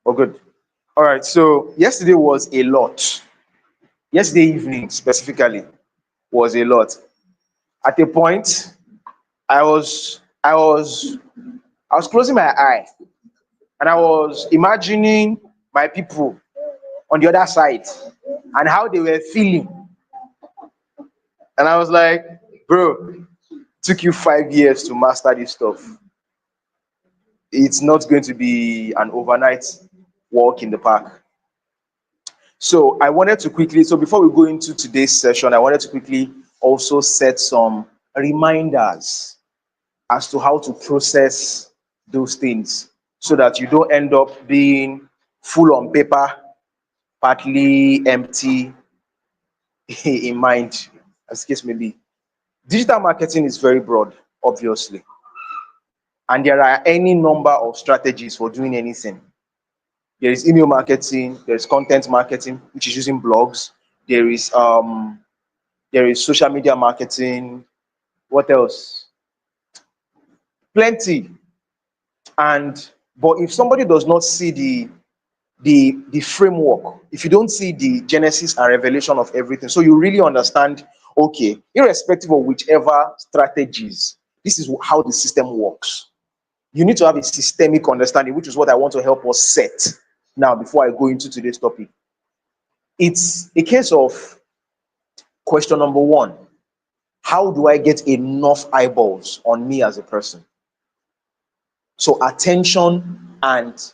Oh, good. All right. So yesterday was a lot. Yesterday evening specifically was a lot. At a point, I was I was I was closing my eye and I was imagining my people on the other side and how they were feeling. And I was like, bro, took you 5 years to master this stuff. It's not going to be an overnight walk in the park. So I wanted to quickly, so before we go into today's session, I wanted to quickly also set some reminders as to how to process those things so that you don't end up being full on paper, partly empty in mind, as the case may be. Digital marketing is very broad, obviously, and there are any number of strategies for doing anything. There is email marketing, there is content marketing, which is using blogs, there is social media marketing. What else? Plenty. And but if somebody does not see the framework, if you don't see the genesis and revelation of everything, so you really understand, okay, irrespective of whichever strategies, this is how the system works. You need to have a systemic understanding, which is what I want to help us set now before I go into today's topic. It's a case of question number one: how do I get enough eyeballs on me as a person? So attention and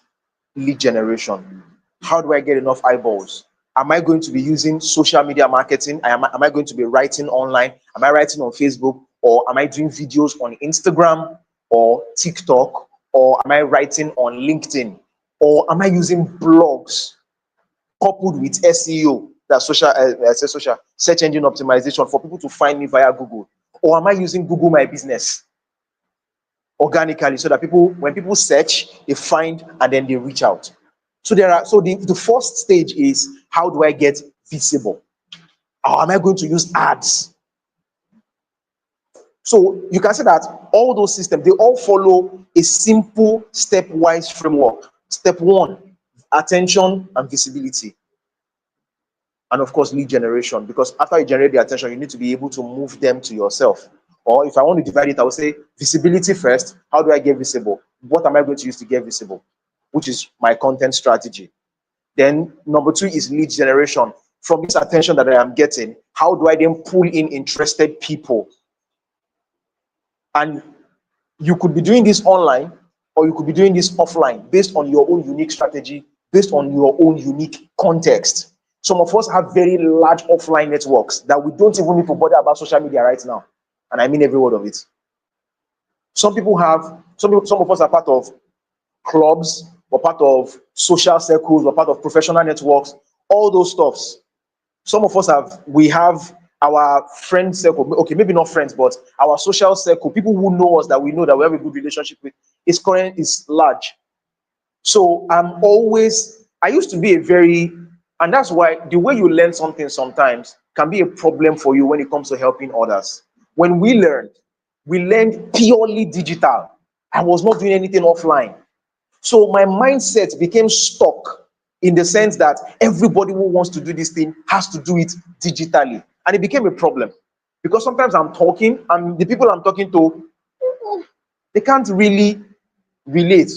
lead generation. How do I get enough eyeballs? Am I going to be using social media marketing? Am I going to be writing online? Am I writing on Facebook? Or am I doing videos on Instagram or TikTok? Or am I writing on LinkedIn? Or am I using blogs coupled with SEO, that's social search engine optimization, for people to find me via Google? Or am I using Google My Business organically so that people, when people search, they find and then they reach out? So the first stage is, how do I get visible? Or am I going to use ads? So you can say that all those systems, they all follow a simple stepwise framework. Step one: attention and visibility. And of course, lead generation, because after you generate the attention, you need to be able to move them to yourself. Or if I want to divide it, I would say visibility first. How do I get visible? What am I going to use to get visible? Which is my content strategy. Then number two is lead generation. From this attention that I am getting, how do I then pull in interested people? And you could be doing this online, or you could be doing this offline, based on your own unique strategy, based on your own unique context. Some of us have very large offline networks that we don't even need to bother about social media right now. And I mean every word of it. Some of us are part of clubs, or part of social circles, or part of professional networks, all those stuffs. Some of us have our friend circle, okay, maybe not friends, but our social circle, people who know us, that we know, that we have a good relationship with, is large. So I used to be and that's why the way you learn something sometimes can be a problem for you when it comes to helping others. When we learned purely digital. I was not doing anything offline. So my mindset became stuck, in the sense that everybody who wants to do this thing has to do it digitally. And it became a problem, because sometimes I'm talking and the people I'm talking to, they can't really relate.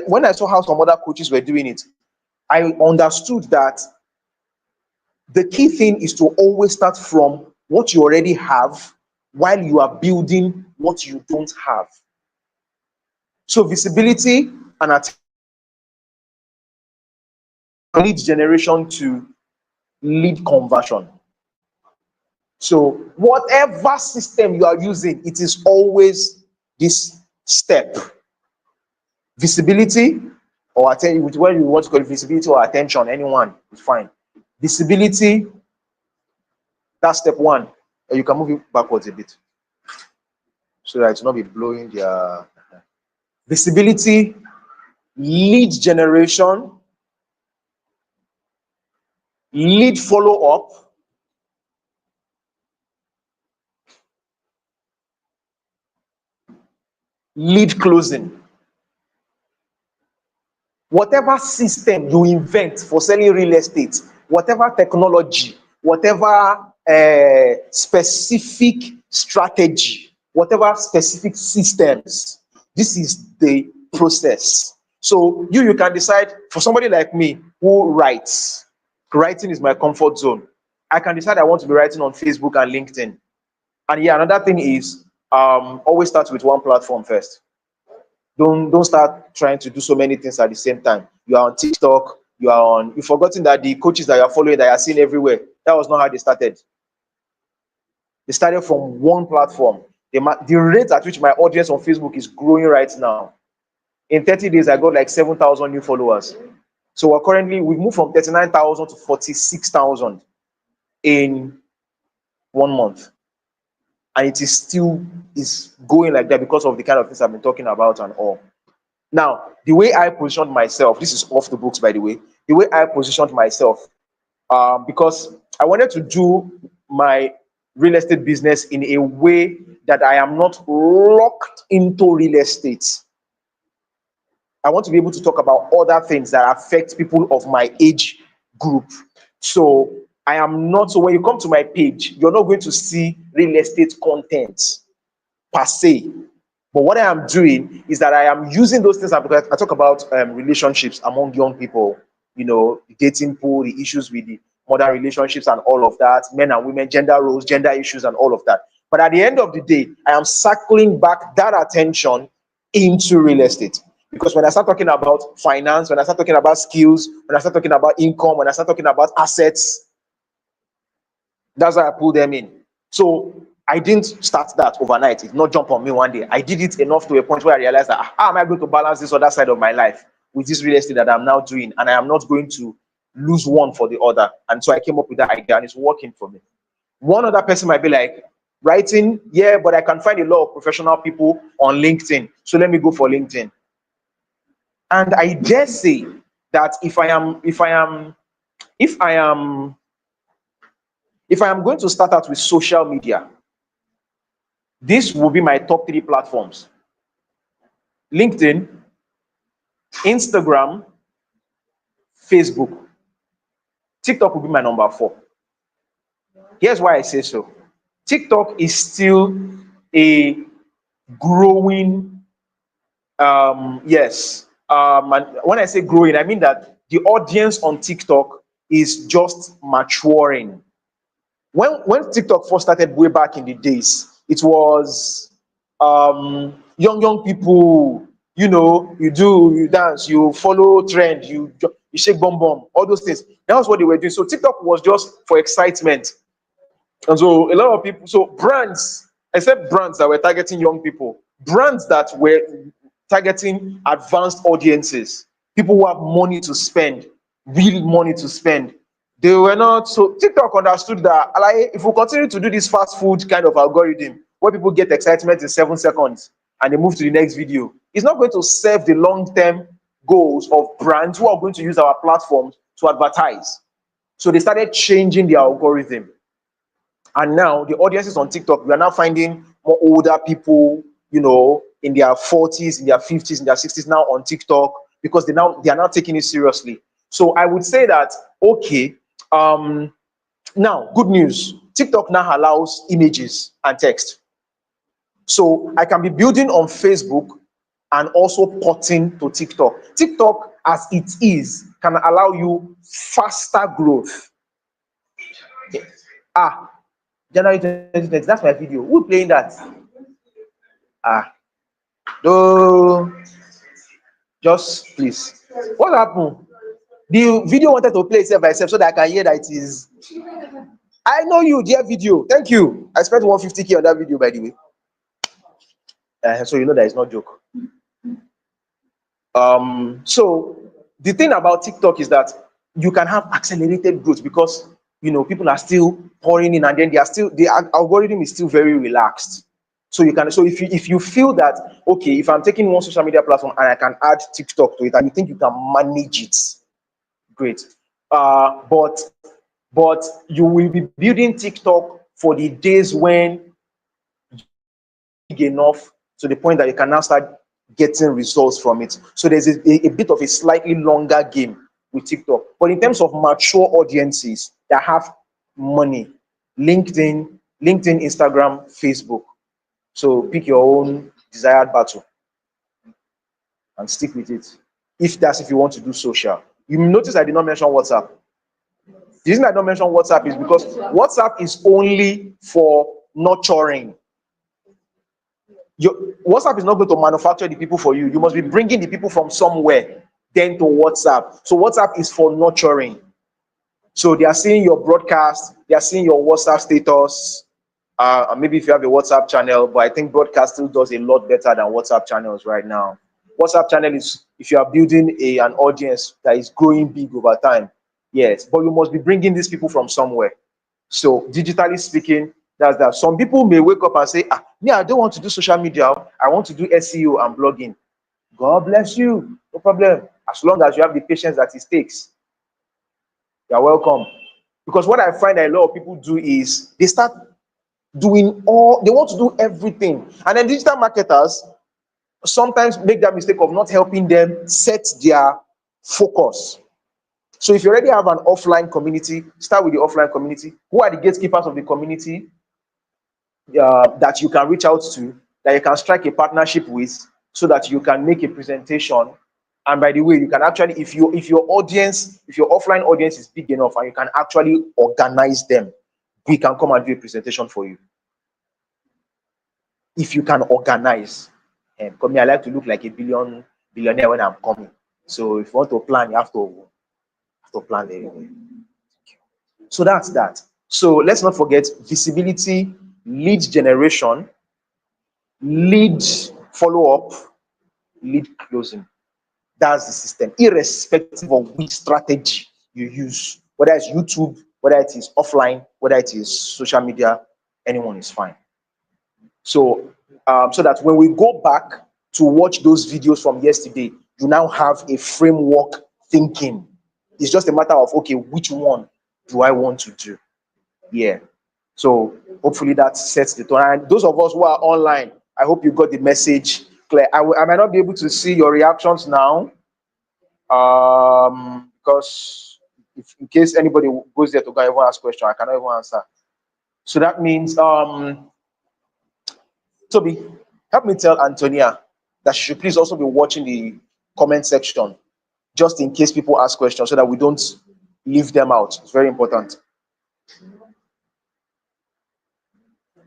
When I saw how some other coaches were doing it, I understood that the key thing is to always start from what you already have, while you are building what you don't have. So visibility and lead generation to lead conversion. So whatever system you are using, it is always this step: visibility or attention, whether you want to call it visibility or attention, anyone is fine. Visibility, that's step one. And you can move it backwards a bit so that it's not be blowing their visibility, lead generation, lead follow up, lead closing. Whatever system you invent for selling real estate, whatever technology, whatever specific strategy, whatever specific systems, this is the process. So you can decide. For somebody like me who writes, writing is my comfort zone. I can decide I want to be writing on Facebook and LinkedIn. And yeah, another thing is, always start with one platform first. Don't start trying to do so many things at the same time. You are on TikTok, you've forgotten that the coaches that you're following, that you're seeing everywhere, that was not how they started. They started from one platform. The rate at which my audience on Facebook is growing right now, in 30 days I got like 7,000 new followers. So we've moved from 39,000 to 46,000 in 1 month, and it is still is going like that because of the kind of things I've been talking about and all. Now, the way I positioned myself, this is off the books, by the way. The way I positioned myself, because I wanted to do my real estate business in a way that I am not locked into real estate. I want to be able to talk about other things that affect people of my age group. So I am not, so when you come to my page, you're not going to see real estate content per se. But what I am doing is that I am using those things, because I talk about relationships among young people, the dating pool, the issues with the modern relationships and all of that, men and women, gender roles, gender issues and all of that. But at the end of the day, I am circling back that attention into real estate. Because when I start talking about finance, when I start talking about skills, when I start talking about income, when I start talking about assets, that's why I pull them in. So I didn't start that overnight. It did not jump on me one day. I did it enough to a point where I realized that how am I going to balance this other side of my life with this real estate that I'm now doing, and I am not going to lose one for the other. And so I came up with that idea, and it's working for me. One other person might be like, writing, yeah, but I can find a lot of professional people on LinkedIn, so let me go for LinkedIn. And I dare say that if I am going to start out with social media, this will be my top 3 platforms: LinkedIn, Instagram, Facebook. TikTok will be my number 4. Here's why I say so. TikTok is still a growing, yes. And when I say growing, I mean that the audience on TikTok is just maturing. When TikTok first started way back in the days, it was young people. You dance, you follow trend, you shake bum bum, all those things. That was what they were doing. So TikTok was just for excitement. And so a lot of people, so brands, except brands that were targeting young people, brands that were targeting advanced audiences, people who have money to spend, real money to spend, they were not. So TikTok understood that, like, if we continue to do this fast food kind of algorithm where people get excitement in 7 seconds and they move to the next video, it's not going to serve the long-term goals of brands who are going to use our platforms to advertise. So they started changing the algorithm. And now the audiences on TikTok, we are now finding more older people, in their 40s, in their 50s, in their 60s now on TikTok, because they are now taking it seriously. So I would say that, okay, now good news. TikTok now allows images and text. So I can be building on Facebook and also porting to TikTok. TikTok, as it is, can allow you faster growth. January 2020, that's my video. Who's playing that? No, just please. What happened? The video wanted to play itself by itself so that I can hear that it is. I know you, dear video. Thank you. I spent 150K on that video, by the way. So you know that it's not joke. So the thing about TikTok is that you can have accelerated growth because people are still pouring in, and then the algorithm is still very relaxed. So if you feel that, okay, if I'm taking one social media platform and I can add TikTok to it, and you think you can manage it, great. But you will be building TikTok for the days when big enough to the point that you can now start getting results from it. So there's a bit of a slightly longer game with TikTok. But in terms of mature audiences that have money, LinkedIn, Instagram, Facebook. So pick your own desired battle and stick with it. If you want to do social. You notice I did not mention WhatsApp. The reason I don't mention WhatsApp is because WhatsApp is only for nurturing. Your WhatsApp is not going to manufacture the people for you. You must be bringing the people from somewhere, then to WhatsApp. So WhatsApp is for nurturing. So they are seeing your broadcast, they are seeing your WhatsApp status. Maybe if you have a WhatsApp channel, but I think broadcast still does a lot better than WhatsApp channels right now. WhatsApp channel is if you are building an audience that is growing big over time. Yes, but you must be bringing these people from somewhere. So digitally speaking, that's that. Some people may wake up and say, me, I don't want to do social media. I want to do SEO and blogging. God bless you. No problem. As long as you have the patience that it takes, you're welcome. Because what I find that a lot of people do is they start they want to do everything. And then digital marketers sometimes make that mistake of not helping them set their focus. So if you already have an offline community, start with the offline community. Who are the gatekeepers of the community that you can reach out to, that you can strike a partnership with, so that you can make a presentation? And by the way, you can actually, if your offline audience is big enough and you can actually organize them, we can come and do a presentation for you. If you can organize, because me, I like to look like a billionaire when I'm coming. So if you want to plan, you have to plan very well. So that's that. So let's not forget visibility, lead generation, lead follow-up, lead closing. That's the system, irrespective of which strategy you use, whether it's YouTube, whether it is offline, whether it is social media, anyone is fine. So, so that when we go back to watch those videos from yesterday, you now have a framework thinking. It's just a matter of, okay, which one do I want to do? Yeah. So hopefully that sets the tone. And those of us who are online, I hope you got the message clear. I might not be able to see your reactions now, because if in case anybody goes there to go and even ask question, I cannot even answer. So that means Toby, help me tell Antonia that she should please also be watching the comment section, just in case people ask questions, so that we don't leave them out. It's very important.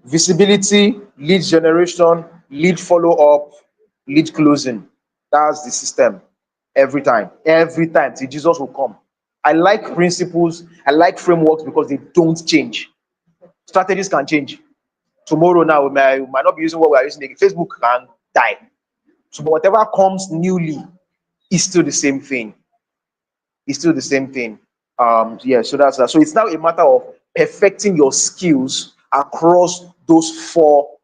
Visibility, lead generation, lead follow-up, lead closing. That's the system. Every time till Jesus will come. I like principles, I like frameworks because they don't change. Strategies can change. Tomorrow now, we might not be using what we are using again. Facebook can die. So, but whatever comes newly is still the same thing. It's still the same thing. Yeah, so that's that. So it's now a matter of perfecting your skills across those four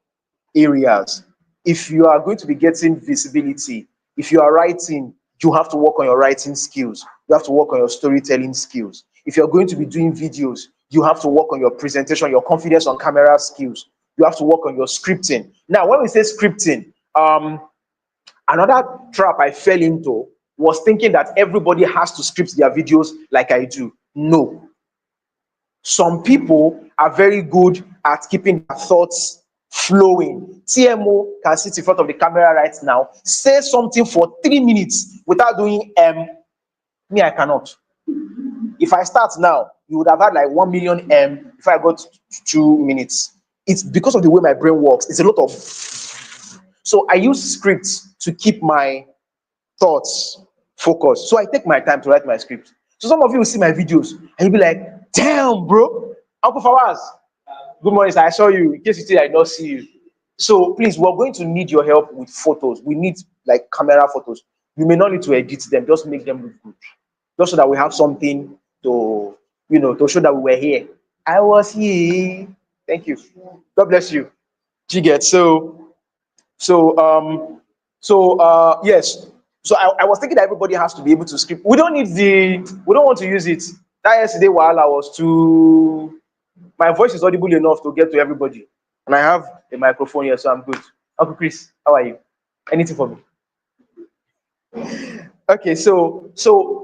areas. If you are going to be getting visibility, if you are writing, you have to work on your writing skills. You have to work on your storytelling skills. If you're going to be doing videos, you have to work on your presentation, your confidence on camera skills. You have to work on your scripting. Now, when we say scripting, another trap I fell into was thinking that everybody has to script their videos like I do. No. Some people are very good at keeping their thoughts flowing. TMO can sit in front of the camera right now, say something for 3 minutes without doing me, I cannot. If I start now, you would have had like 1 million if I got 2 minutes. It's because of the way my brain works. It's a lot of. So I use scripts to keep my thoughts focused. So I take my time to write my script. So some of you will see my videos and you'll be like, damn, bro, Uncle Fawaz, good morning, sir. I saw you. In case you think I don't see you. So please, we're going to need your help with photos. We need like camera photos. You may not need to edit them, just make them look good. Just so that we have something to, to show that we were here. I was here. Thank you. God bless you. Do you get yes. So I was thinking that everybody has to be able to script. We don't want to use it. That yesterday while I was too, my voice is audible enough to get to everybody. And I have a microphone here, so I'm good. Uncle Chris, how are you? Anything for me? Okay, so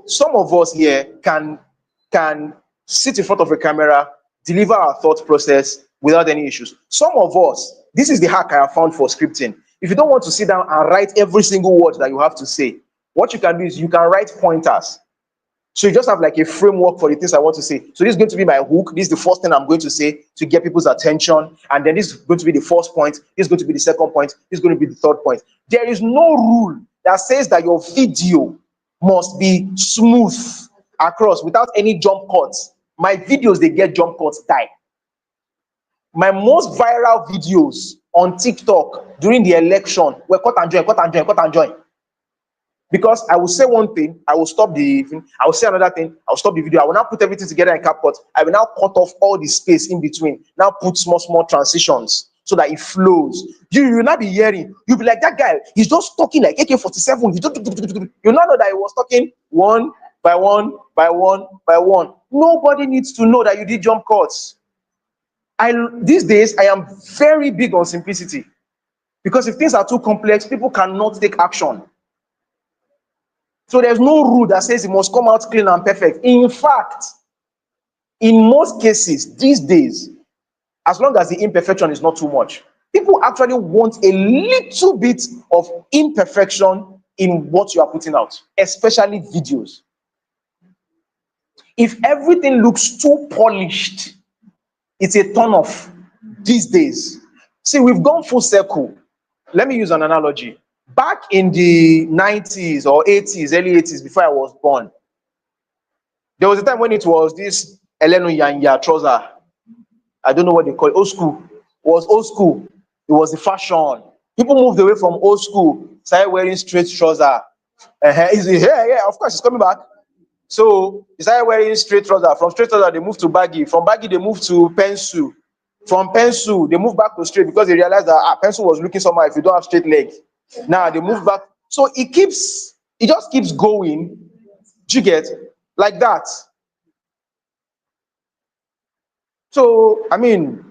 some of us here can sit in front of a camera, deliver our thought process without any issues. Some of us, this is the hack I have found for scripting. If you don't want to sit down and write every single word that you have to say, what you can do is you can write pointers. So you just have like a framework for the things I want to say. So this is going to be my hook. This is the first thing I'm going to say to get people's attention. And then this is going to be the first point. This is going to be the second point. This is going to be the third point. There is no rule that says that your video must be smooth across without any jump cuts. My videos, they get jump cuts, die. My most viral videos on TikTok during the election were cut and join, cut and join, cut and join. Because I will say one thing, I will stop the thing, I will say another thing, I will stop the video, I will now put everything together in CapCut, I will now cut off all the space in between, now put small transitions so that it flows. You will not be hearing, you'll be like, that guy, he's just talking like AK-47, you'll not know that he was talking one by one by one by one. Nobody needs to know that you did jump cuts. These days, I am very big on simplicity, because if things are too complex, people cannot take action. So there's no rule that says it must come out clean and perfect. In fact, in most cases these days, as long as the imperfection is not too much, people actually want a little bit of imperfection in what you are putting out, especially videos. If everything looks too polished, it's a turn off these days. See, we've gone full circle. Let me use an analogy. Back in the 90s or 80s, early 80s, before I was born, there was a time when it was this Elenu Yanya trouser. I don't know what they call it. Old school. It was old school. It was the fashion. People moved away from old school, started wearing straight trouser. Is it here? Yeah, of course, it's coming back. So they started wearing straight trouser. From straight trouser, they moved to baggy. From baggy, they moved to pencil. From pencil, they moved back to straight because they realized that pencil was looking somehow if you don't have straight leg. Now they move back. So it just keeps going. Do you get like that? So I mean,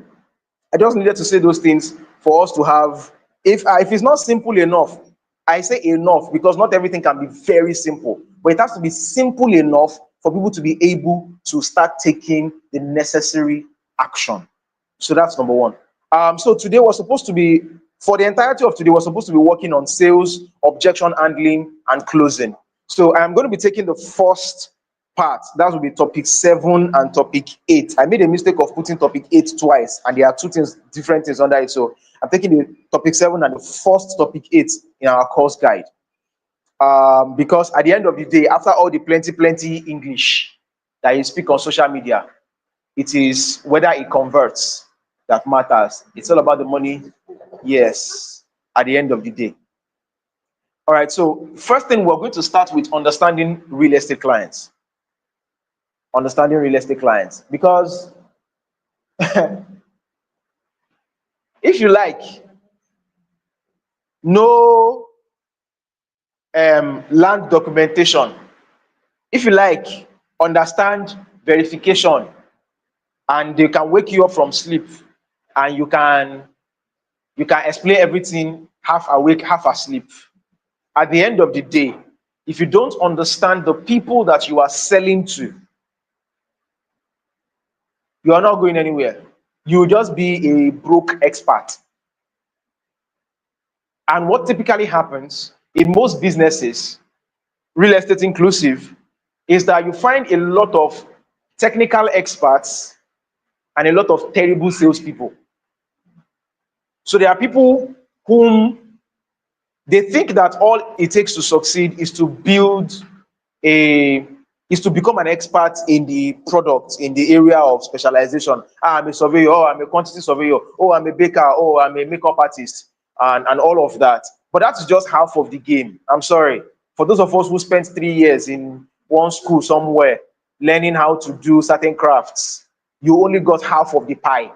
I just needed to say those things for us to have. If it's not simple enough, I say enough because not everything can be very simple, but it has to be simple enough for people to be able to start taking the necessary action. So that's number one. So today was supposed to be, for the entirety of today, we're supposed to be working on sales, objection handling, and closing. So I'm going to be taking the first part. That will be topic 7 and topic 8. I made a mistake of putting topic 8 twice, and there are different things under it. So I'm taking the topic 7 and the first topic 8 in our course guide. Because at the end of the day, after all the plenty English that you speak on social media, it is whether it converts that matters. It's all about the money, yes, at the end of the day. All right, so first thing, we're going to start with understanding real estate clients. Understanding real estate clients. Because if you like, no land documentation. If you like, understand verification, and they can wake you up from sleep, and you can explain everything half awake, half asleep. At the end of the day, if you don't understand the people that you are selling to, you are not going anywhere. You will just be a broke expert. And what typically happens in most businesses, real estate inclusive, is that you find a lot of technical experts and a lot of terrible salespeople. So there are people whom they think that all it takes to succeed is to become an expert in the product, in the area of specialization. I'm a surveyor, oh, I'm a quantity surveyor, oh, I'm a baker, oh, I'm a makeup artist, and all of that. But that's just half of the game. I'm sorry. For those of us who spent 3 years in one school somewhere learning how to do certain crafts, you only got half of the pie.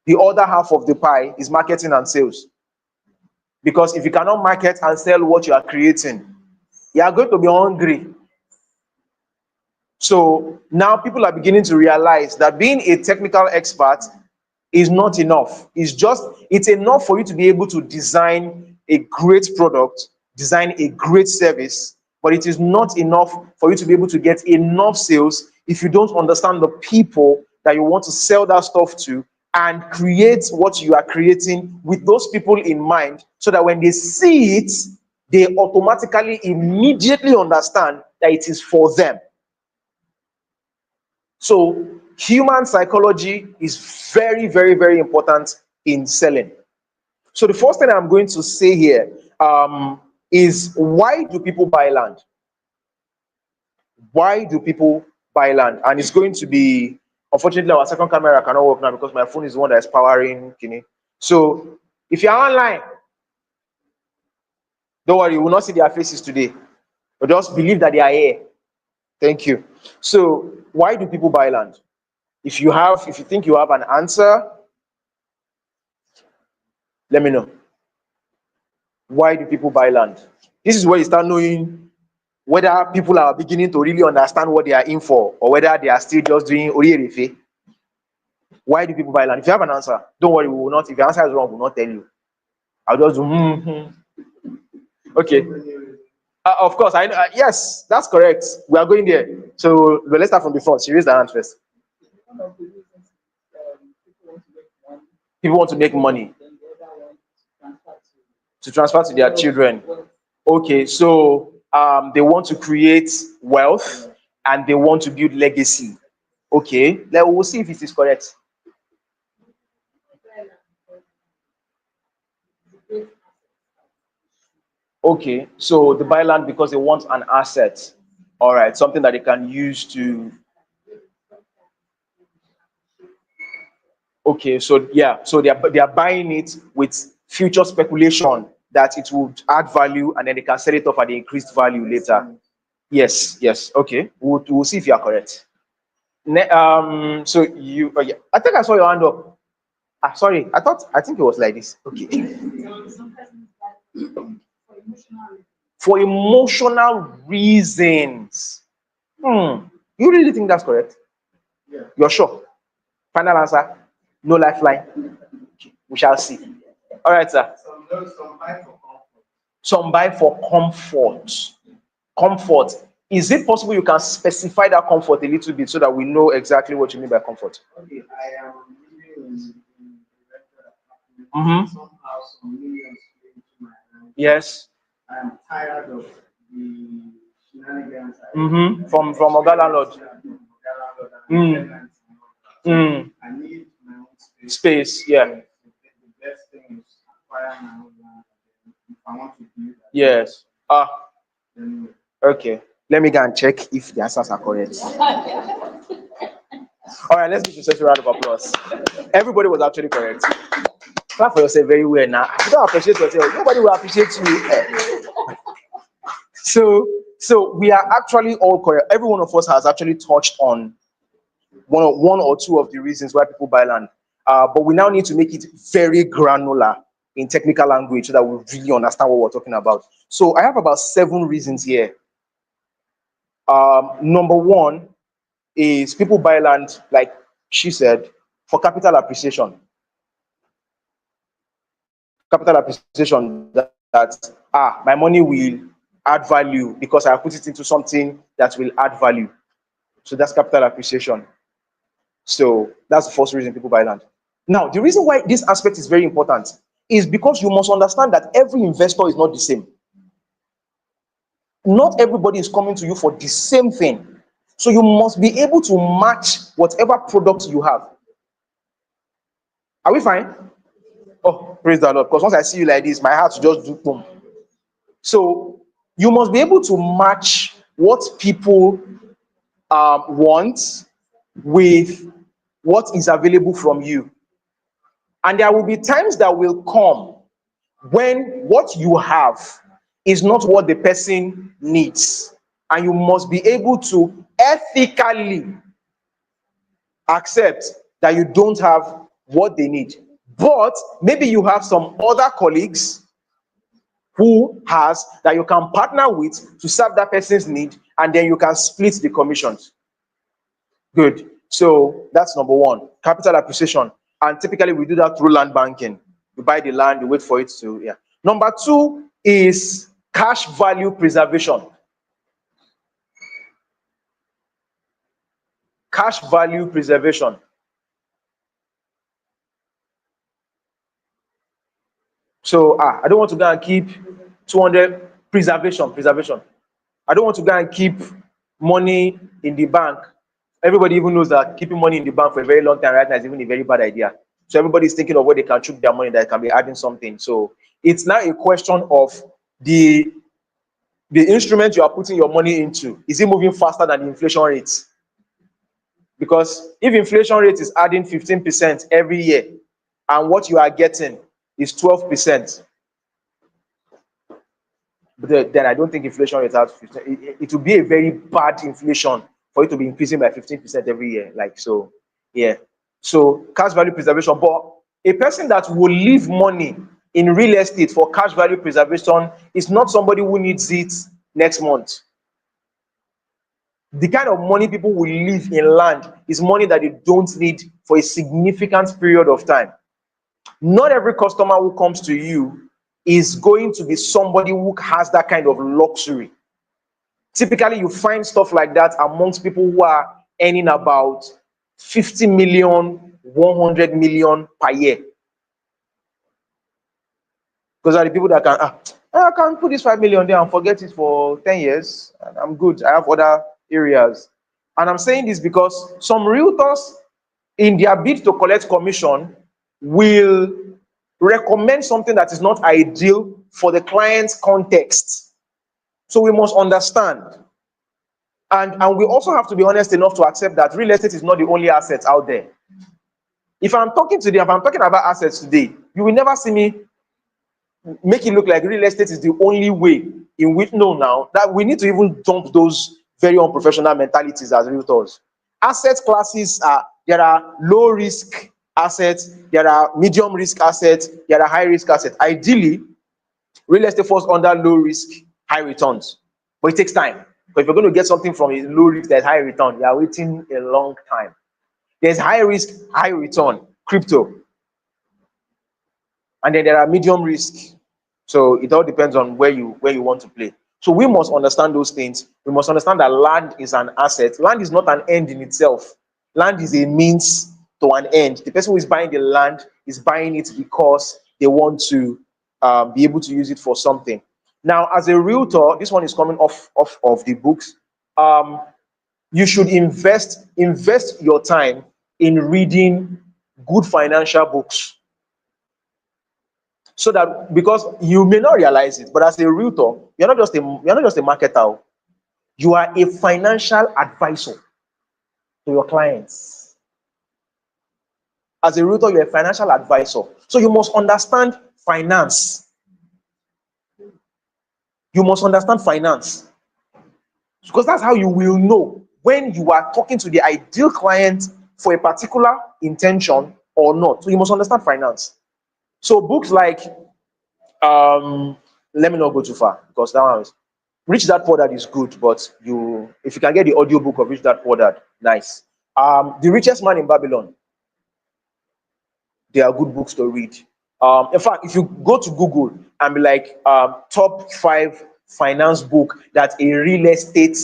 The other half of the pie is marketing and sales. Because if you cannot market and sell what you are creating, you are going to be hungry. So now people are beginning to realize that being a technical expert is not enough. It's enough for you to be able to design a great product, design a great service, but it is not enough for you to be able to get enough sales if you don't understand the people that you want to sell that stuff to and create what you are creating with those people in mind, so that when they see it, they automatically immediately understand that it is for them. So human psychology is very, very, very important in selling. So the first thing I'm going to say here is, why do people buy land? Why do people buy land? And it's going to be, unfortunately, our second camera cannot work now because my phone is the one that is powering Kini. So if you're online, don't worry, you will not see their faces today, but just believe that they are here. Thank you. So why do people buy land? If you think you have an answer, let me know. Why do people buy land? This is where you start knowing whether people are beginning to really understand what they are in for, or whether they are still just doing oriyerefe. Why do people buy land? If you have an answer, don't worry, we will not. If your answer is wrong, we will not tell you. I'll just do Okay. Of course, I know. Yes, that's correct. We are going there. So but let's start from the front. She raised her hand first. People want to make money to transfer to their children. Okay, so they want to create wealth and they want to build legacy. Okay, we'll see if it is correct. Okay, so they buy land because they want an asset. All right, something that they can use to. Okay, so yeah, so they are buying it with future speculation that it would add value, and then they can sell it off at the increased value later. Yes, yes. Okay, we'll see if you are correct. So you, yeah, I think I saw your hand up. Sorry, I think it was like this. Okay. For emotional reasons. You really think that's correct? You're sure? Final answer? No lifeline? We shall see. All right, sir. Some buy for comfort. Comfort. Is it possible you can specify that comfort a little bit so that we know exactly what you mean by comfort? Okay, I am living in Mm-hmm. some millions into my hand. Yes. I am tired of the shenanigans. Mm-hmm. From Oga landlord. I need my own space. Space. Yeah. The best thing is acquire my own land. If I want to do that. Yes. Then Okay. Let me go and check if the answers are correct. All right, let's give yourself a round of applause. Everybody was actually correct. Clap for yourself very well now. If you don't appreciate yourself, nobody will appreciate you. So we are actually all correct. Every one of us has actually touched on one or two of the reasons why people buy land. But we now need to make it very granular in technical language so that we really understand what we're talking about. So I have about 7 reasons here. Number 1 is people buy land, like she said, for capital appreciation. Capital appreciation that my money will add value because I put it into something that will add value. So that's capital appreciation. So that's the first reason people buy land. Now, the reason why this aspect is very important is because you must understand that every investor is not the same. Not everybody is coming to you for the same thing. So you must be able to match whatever product you have. Are we fine? Oh, praise the Lord. Because once I see you like this, my heart will just do boom. So you must be able to match what people want with what is available from you. And there will be times that will come when what you have is not what the person needs. And you must be able to ethically accept that you don't have what they need. But maybe you have some other colleagues who has that you can partner with to serve that person's need, and then you can split the commissions. Good. So that's number 1, capital appreciation. And typically we do that through land banking. You buy the land, you wait for it to, yeah. Number 2 is Cash value preservation. Cash value preservation. So I don't want to go and keep 200 preservation. I don't want to go and keep money in the bank. Everybody even knows that keeping money in the bank for a very long time right now is even a very bad idea. So everybody's thinking of where they can chook their money that can be adding something. So it's now a question of the instrument you are putting your money into. Is it moving faster than the inflation rate? Because if inflation rate is adding 15% every year and what you are getting is 12%, but then I don't think inflation rate has 15. It will be a very bad inflation for it to be increasing by 15% every year. Like so, yeah. So cash value preservation. But a person that will leave money in real estate for cash value preservation is not somebody who needs it next month. The kind of money people will leave in land is money that they don't need for a significant period of time. Not every customer who comes to you is going to be somebody who has that kind of luxury. Typically, you find stuff like that amongst people who are earning about 50 million, 100 million per year. Because are the people that I can put this 5 million there and forget it for 10 years. And I'm good. I have other areas. And I'm saying this because some realtors, in their bid to collect commission, will recommend something that is not ideal for the client's context. So we must understand. And we also have to be honest enough to accept that real estate is not the only asset out there. If I'm talking about assets today, you will never see me make it look like real estate is the only way in which now that we need to even dump those very unprofessional mentalities as realtors. Asset classes there are low risk assets, there are medium risk assets, there are high risk assets. Ideally, real estate falls under low risk, high returns, but it takes time. But if you're going to get something from a low risk that's high return, you are waiting a long time. There's high risk, high return, crypto, and then there are medium risk. So it all depends on where you want to play. So we must understand those things. We must understand that land is an asset. Land is not an end in itself. Land is a means to an end. The person who is buying the land is buying it because they want to be able to use it for something. Now, as a realtor, this one is coming off of the books. You should invest your time in reading good financial books. So that, because you may not realize it, but as a realtor, you're not just a marketer. You are a financial advisor to your clients. As a realtor, you're a financial advisor. So you must understand finance. You must understand finance. Because that's how you will know when you are talking to the ideal client for a particular intention or not. So you must understand finance. So books like, let me not go too far because that one is Rich Dad Poor Dad is good, but if you can get the audio book of Rich Dad Poor Dad, nice. The Richest Man in Babylon, they are good books to read. In fact, if you go to Google and be like top 5 finance book that a real estate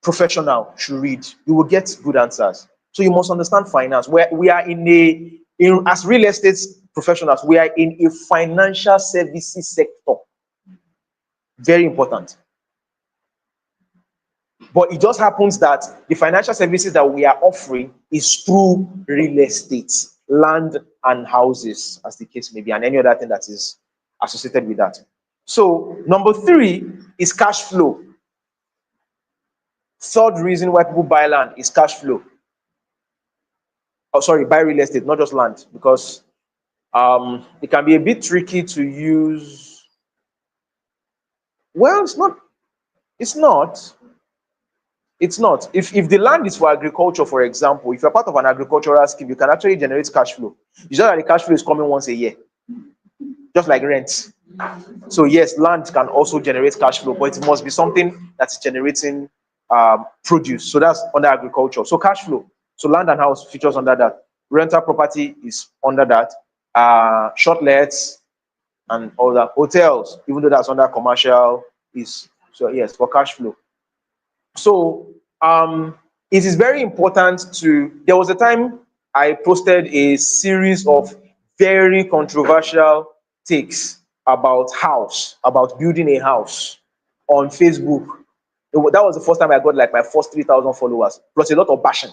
professional should read, you will get good answers. So you must understand finance. We are as real estate professionals, we are in a financial services sector. Very important. But it just happens that the financial services that we are offering is through real estate, land and houses, as the case may be, and any other thing that is associated with that. So number 3 is cash flow. Third reason why people buy land is cash flow. Buy real estate, not just land, because it can be a bit tricky to use. Well, it's not. If the land is for agriculture, for example, if you're part of an agricultural scheme, you can actually generate cash flow. It's just that the cash flow is coming once a year, just like rent. So yes, land can also generate cash flow, but it must be something that's generating produce. So that's under agriculture. So cash flow. So land and house features under that. Rental property is under that. Short lets, and all that. Hotels, even though that's under commercial, is so yes for cash flow. So it is very important to. There was a time I posted a series of very controversial takes about about building a house on Facebook. That was the first time I got like my first 3,000 followers, plus a lot of bashing.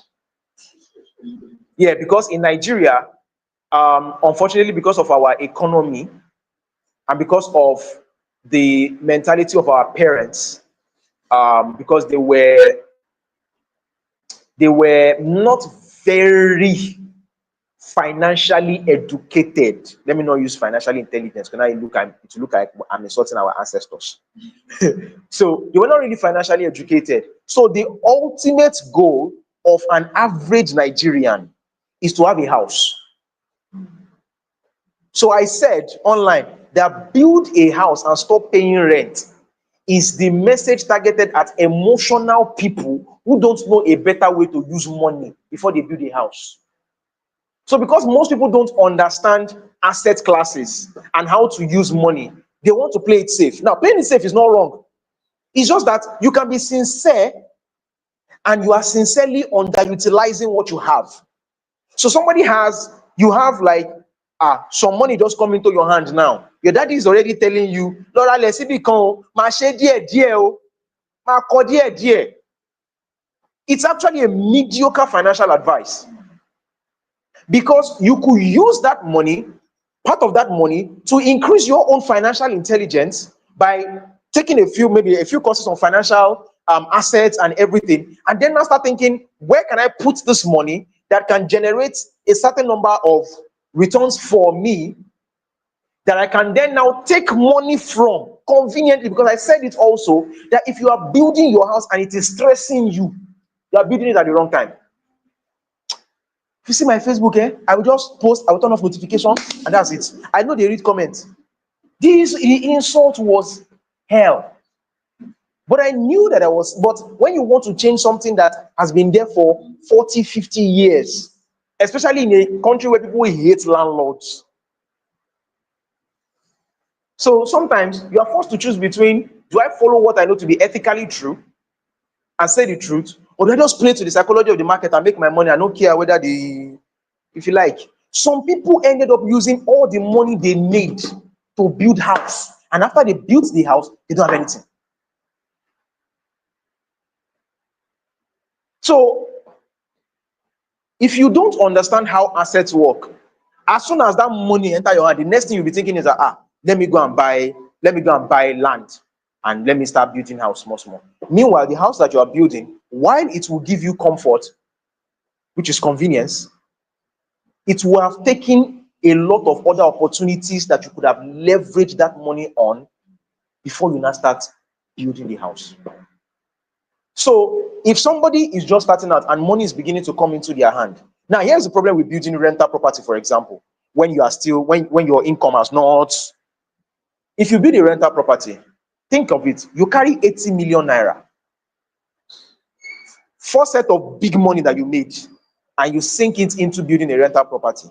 Yeah, because in Nigeria, unfortunately, because of our economy and because of the mentality of our parents, because they were not very financially educated. Let me not use financially intelligence because now it look like I'm insulting our ancestors. So they were not really financially educated. So the ultimate goal of an average Nigerian is to have a house. So I said online that build a house and stop paying rent is the message targeted at emotional people who don't know a better way to use money before they build a house. So because most people don't understand asset classes and how to use money, they want to play it safe. Now, playing it safe is not wrong. It's just that you can be sincere and you are sincerely underutilizing what you have. So you have like some money just come into your hand now. Your daddy is already telling you, Laura, let's see become ma share dear, ma ko dear. It's actually a mediocre financial advice because you could use that money, part of that money, to increase your own financial intelligence by taking maybe a few courses on financial assets and everything, and then now start thinking, where can I put this money that can generate a certain number of returns for me that I can then now take money from conveniently? Because I said it also that if you are building your house and it is stressing you, you are building it at the wrong time. If you see my Facebook, I will just post, I will turn off notification, and that's it. I know they read comments. The insult was hell. But I knew that but when you want to change something that has been there for 40, 50 years, especially in a country where people hate landlords. So sometimes you are forced to choose between, do I follow what I know to be ethically true and say the truth, or do I just play to the psychology of the market and make my money? I don't care whether if you like. Some people ended up using all the money they made to build house, and after they built the house, they don't have anything. So if you don't understand how assets work, as soon as that money enter your hand, the next thing you'll be thinking is that let me go and buy land and let me start building house small. Meanwhile, the house that you are building, while it will give you comfort, which is convenience, it will have taken a lot of other opportunities that you could have leveraged that money on before you now start building the house. So if somebody is just starting out and money is beginning to come into their hand, now here's the problem with building rental property, for example, when your income has not. If you build a rental property, think of it, you carry 80 million naira, 4 set of big money that you made, and you sink it into building a rental property.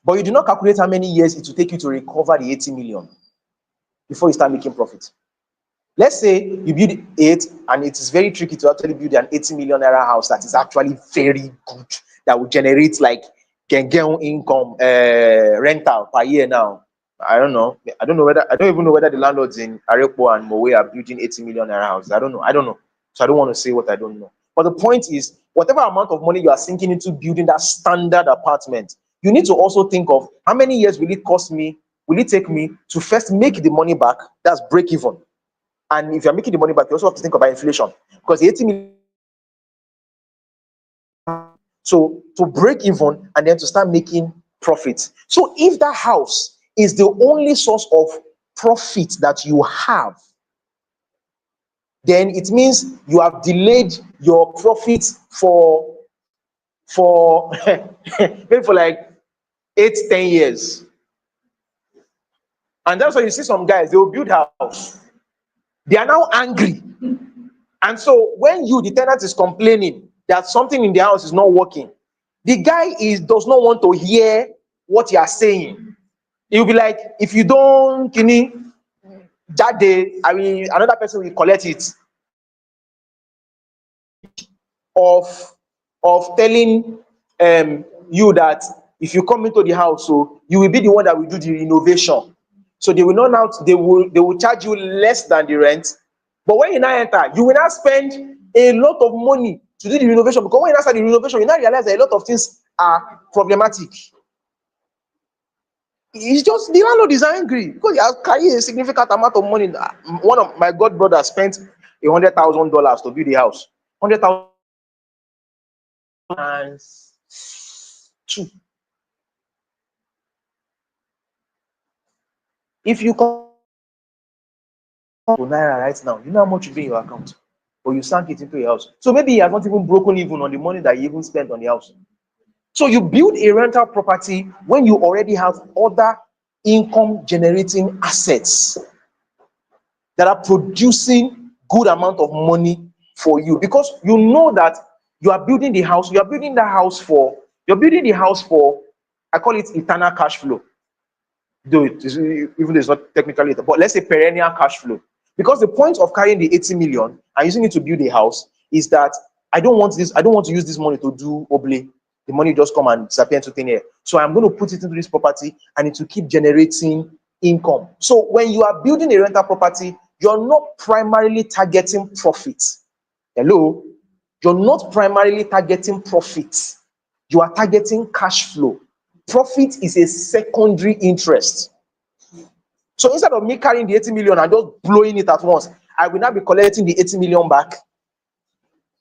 But you do not calculate how many years it will take you to recover the 80 million before you start making profit. Let's say you build it, and it is very tricky to actually build an 80 million naira house that is actually very good, that will generate like gengeng income rental per year now. I don't even know whether the landlords in Arepo and Mowe are building 80 million naira houses. I don't know. So I don't want to say what I don't know. But the point is, whatever amount of money you are sinking into building that standard apartment, you need to also think of how many years will it take me to first make the money back, that's break even. And if you're making the money back, you also have to think about inflation, because the 80 million. So to break even and then to start making profits. So if that house is the only source of profit that you have, then it means you have delayed your profits for maybe for like 8-10 years. And that's why you see some guys, they will build house. They are now angry. And so when the tenant is complaining that something in the house is not working, the guy does not want to hear what you are saying. It will be like if you don't kini that day, I mean another person will collect it of telling you that if you come into the house, so you will be the one that will do the renovation. So they will not now they will charge you less than the rent. But when you now enter, you will now spend a lot of money to do the renovation, because when you now start the renovation, you now realize that a lot of things are problematic. It's just the landlord is angry because he has carried a significant amount of money. One of my god brothers spent $100,000 to build the house. 100,000 and two. If you come to naira right now, you know how much will be in your account, but you sank it into your house. So maybe he has not even broken even on the money that he even spent on the house. So you build a rental property when you already have other income generating assets that are producing good amount of money for you, because you know that you are building the house, you are building the house for, you're building the house for, I call it eternal cash flow. Though it is, even though it's not technically, but let's say perennial cash flow. Because the point of carrying the 80 million and using it to build a house is that I don't want to use this money to do oble. The money just come and disappear into thin air. So I'm going to put it into this property and it will keep generating income. So when you are building a rental property, you're not primarily targeting profit. Hello? You're not primarily targeting profit. You are targeting cash flow. Profit is a secondary interest. So instead of me carrying the 80 million and just blowing it at once, I will now be collecting the 80 million back.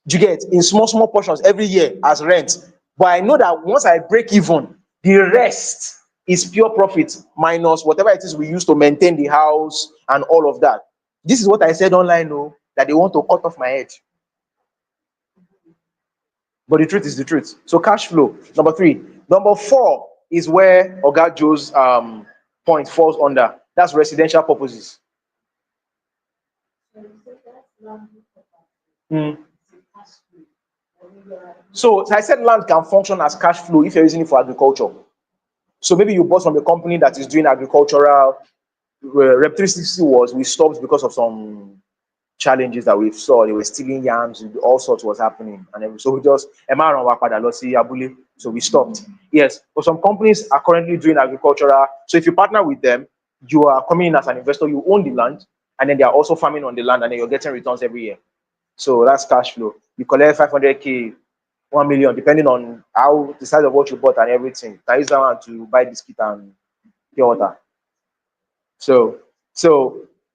Do you get, in small, small portions every year as rent? But I know that once I break even, the rest is pure profit minus whatever it is we use to maintain the house and all of that. This is what I said online, oh, that they want to cut off my head. But the truth is the truth. So cash flow, number three. Number four is where Oga Joe's point falls under. That's residential purposes. Mm. So I said land can function as cash flow if you're using it for agriculture. So maybe you bought from a company that is doing agricultural. Rep 360 was we stopped because of some challenges that we saw. They were stealing yams, all sorts was happening, and so we just Abule, so we stopped. Yes, but some companies are currently doing agricultural. So if you partner with them, you are coming in as an investor. You own the land, and then they are also farming on the land, and then you're getting returns every year. So that's cash flow. You collect 500k, 1 million, depending on how the size of what you bought and everything. That is that one to buy biscuit and pure water. So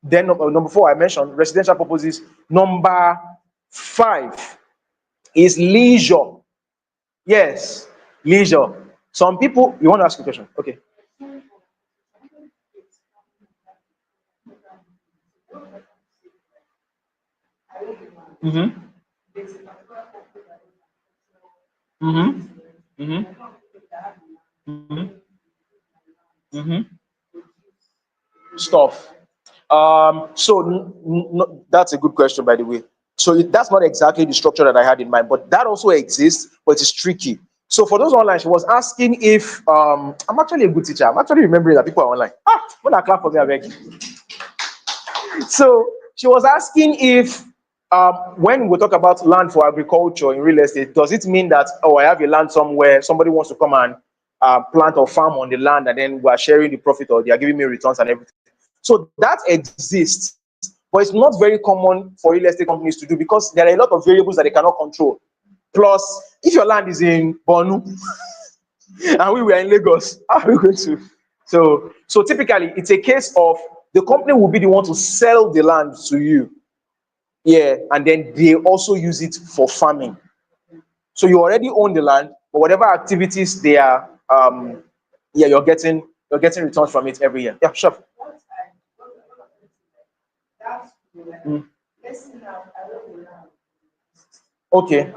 then number four, I mentioned residential purposes. Number five is leisure. Yes, leisure. Some people, you want to ask a question? Okay. Mm-hmm. Mm-hmm. Mm-hmm. Mm-hmm. Mm-hmm. Stuff. So that's a good question, by the way. So that's not exactly the structure that I had in mind, but that also exists, but it's tricky. So for those online, she was asking if I'm actually a good teacher. I'm actually remembering that people are online. When I clap for me, I beg. So she was asking if when we talk about land for agriculture in real estate, does it mean that, oh, I have a land somewhere, somebody wants to come and plant or farm on the land, and then we are sharing the profit, or they are giving me returns and everything? So that exists, but it's not very common for real estate companies to do because there are a lot of variables that they cannot control. Plus, if your land is in Bonu and we were in Lagos, how are we going to? So typically, it's a case of the company will be the one to sell the land to you, yeah, and then they also use it for farming. So you already own the land, but whatever activities they are, yeah, you're getting returns from it every year. Yeah, sure. Mm. Okay.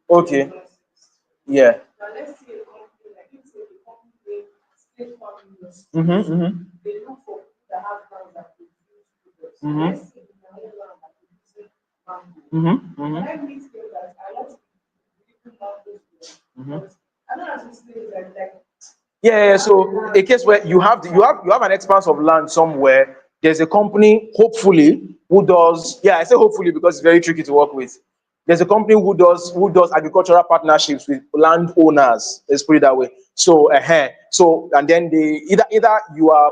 Okay. Yeah. Mm-hmm, mm-hmm. Mm-hmm. Mm-hmm. Mm-hmm. Mm-hmm. Yeah, so a case where you have an expanse of land somewhere. There's a company, hopefully, who does. Yeah, I say hopefully because it's very tricky to work with. There's a company who does agricultural partnerships with landowners. Let's put it that way. So, and then they either you are.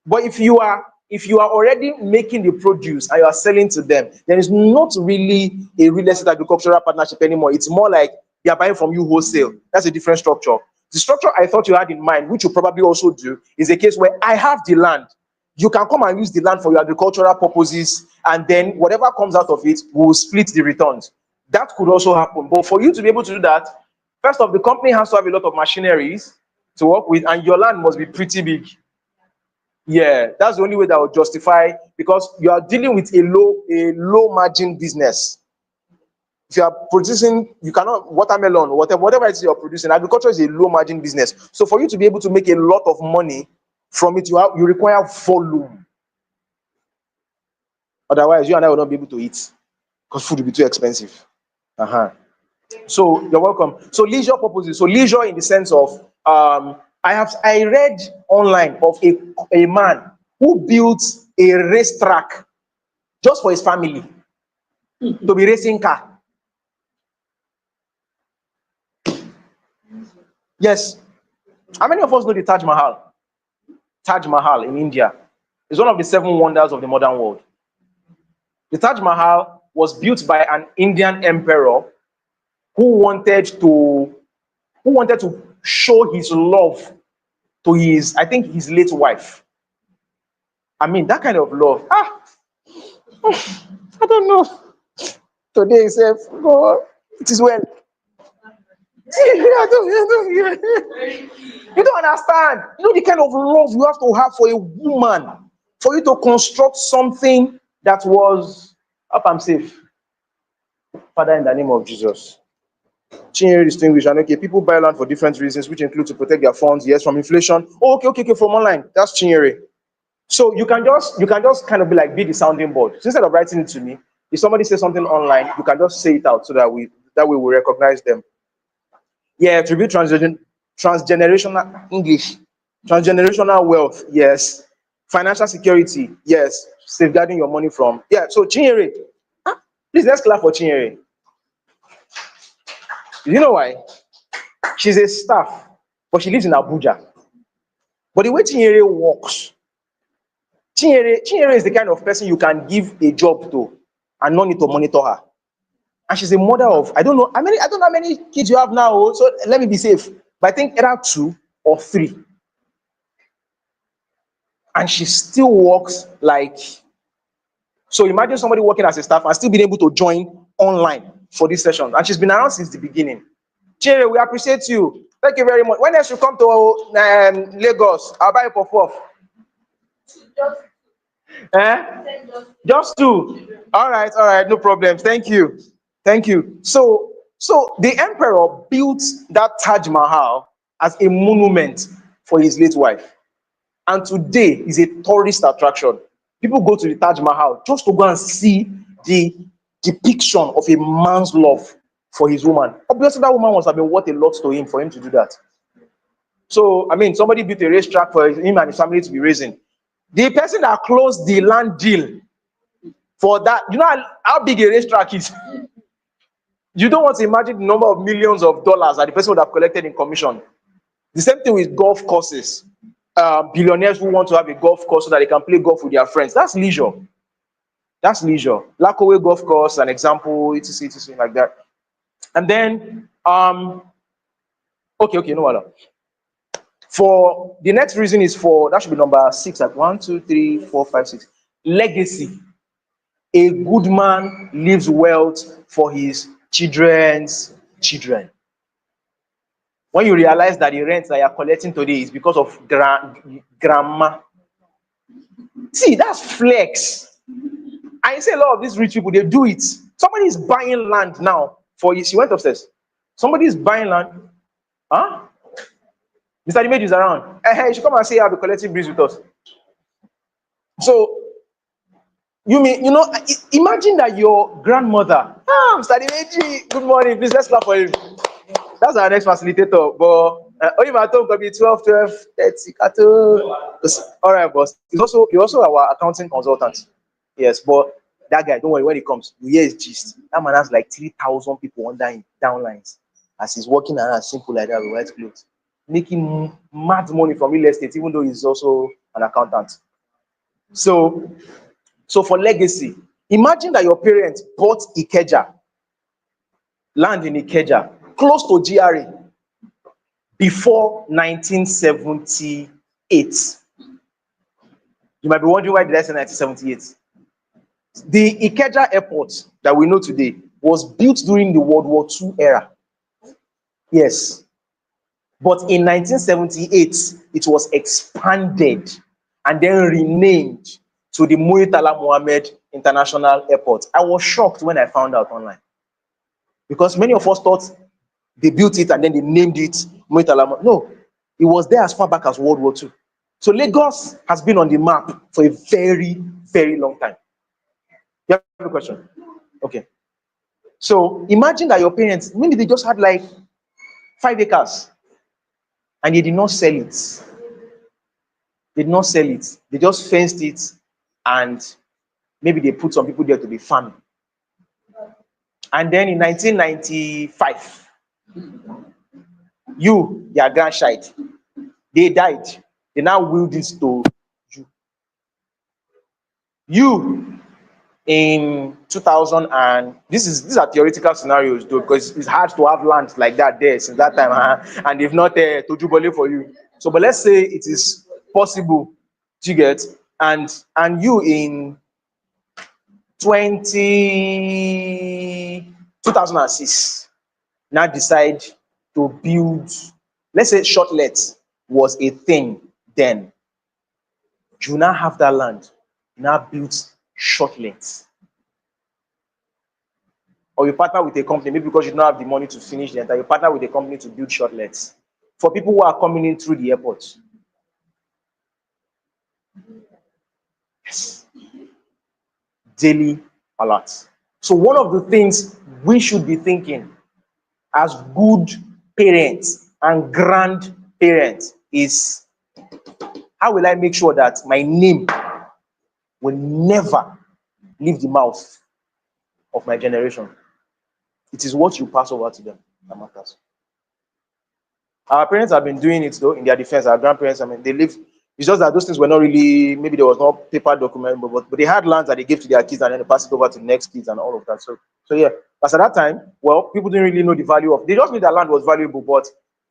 But if you are already making the produce and you are selling to them, then it's not really a real estate agricultural partnership anymore. It's more like they are buying from you wholesale. That's a different structure. The structure I thought you had in mind, which you probably also do, is a case where I have the land. You can come and use the land for your agricultural purposes, and then whatever comes out of it, we'll split the returns. That could also happen. But for you to be able to do that, first off, the company has to have a lot of machineries to work with, and your land must be pretty big. Yeah, that's the only way that will justify, because you are dealing with a low margin business. If you are producing, you cannot watermelon, whatever it is you're producing, agriculture is a low margin business. So for you to be able to make a lot of money from it, you require volume. Otherwise, you and I will not be able to eat because food will be too expensive. Uh-huh. So you're welcome. So leisure purposes. So leisure in the sense of I read online of a man who built a racetrack just for his family to be racing car. Yes. How many of us know the Taj Mahal? Taj Mahal in India is one of the seven wonders of the modern world. The Taj Mahal was built by an Indian emperor who wanted to who wanted to show his love to I think his late wife. I mean, that kind of love. I don't know. Today, self, God, it is well. You don't understand. You know the kind of love you have to have for a woman for you to construct something that was up and safe. Father, in the name of Jesus. Chinyere distinguish and okay, people buy land for different reasons, which include to protect their funds, yes, from inflation. Oh, okay, from online. That's Chinyere. So you can just kind of be the sounding board. So instead of writing it to me, if somebody says something online, you can just say it out so that way we recognize them. Yeah, tribute transgenerational English, transgenerational wealth, yes. Financial security, yes. Safeguarding your money from, yeah. So Chinyere, please let's clap for Chinyere. You know why? She's a staff, but she lives in Abuja. But the way Chinyere works, Chinyere is the kind of person you can give a job to and not need to monitor her. And she's a mother of, I don't know how many kids you have now, so let me be safe. But I think either two or three. And she still works like, so imagine somebody working as a staff and still being able to join online for this session. And she's been around since the beginning. Chere, we appreciate you. Thank you very much. When else you come to Lagos, I'll buy you for four. Just two. All right, no problem. Thank you. Thank you. So the emperor built that Taj Mahal as a monument for his late wife. And today is a tourist attraction. People go to the Taj Mahal just to go and see the depiction of a man's love for his woman. Obviously, that woman must have been worth a lot to him for him to do that. So, I mean, somebody built a racetrack for him and his family to be racing. The person that closed the land deal for that, you know how big a racetrack is? You don't want to imagine the number of millions of dollars that the person would have collected in commission. The same thing with golf courses. Billionaires who want to have a golf course so that they can play golf with their friends. That's leisure. That's leisure. Lakowe golf course, an example, etc., like that. And then, okay, no matter. For the next reason is for, that should be number 6, like 1, 2, 3, 4, 5, 6. Legacy. A good man leaves wealth for his children's children. When you realize that the rent that you're collecting today is because of grandma. See, that's flex. I say a lot of these rich people, they do it. Somebody is buying land now for you. She went upstairs. Somebody is buying land. Huh? Mr. Dimeji is around. Hey, you should come and say I'll be collecting breeze with us. So, imagine that your grandmother, Mr. Dimeji, good morning, please let's clap for him. That's our next facilitator. But Only at home could be 12, 12, 30. All right, boss. He's also our accounting consultant. Yes, but that guy, don't worry, when he comes, you hear his gist. That man has like 3,000 people under him, downlines, as he's working around simple like that with white clothes, making mad money from real estate, even though he's also an accountant. So, so for legacy, imagine that your parents bought Ikeja, land in Ikeja, close to GRA, before 1978. You might be wondering, why did I say 1978? The Ikeja airport that we know today was built during the World War II era. Yes. But in 1978, it was expanded and then renamed to the Muritala Mohammed International Airport. I was shocked when I found out online, because many of us thought they built it and then they named it Muritala. No, it was there as far back as World War II. So Lagos has been on the map for a very, very long time. You have a question? Okay. So imagine that your parents, maybe they just had like 5 acres and they did not sell it. They did not sell it. They just fenced it, and maybe they put some people there to be farming. And then in 1995, their grandchild, they died. They now will this to you. You in 2000, and these are theoretical scenarios though, because it's hard to have land like that there since that time, and they've not tojubole for you. So, but let's say it is possible. Do you get? And you in 2006 now decide to build. Let's say shortlet was a thing then. You now have that land, you now build shortlets, or you partner with a company, maybe because you don't have the money to finish the entire, you partner with a company to build shortlets for people who are coming in through the airport. Yes. Daily alerts. So one of the things we should be thinking as good parents and grandparents is, how will I make sure that my name will never leave the mouth of my generation? It is what you pass over to them that matters. Our parents have been doing it though, in their defense. Our grandparents, I mean, they live. It's just that those things were not really, maybe there was no paper document, but they had lands that they gave to their kids and then they passed it over to the next kids and all of that. So yeah. But at that time, well, people didn't really know the value of, they just knew that land was valuable, but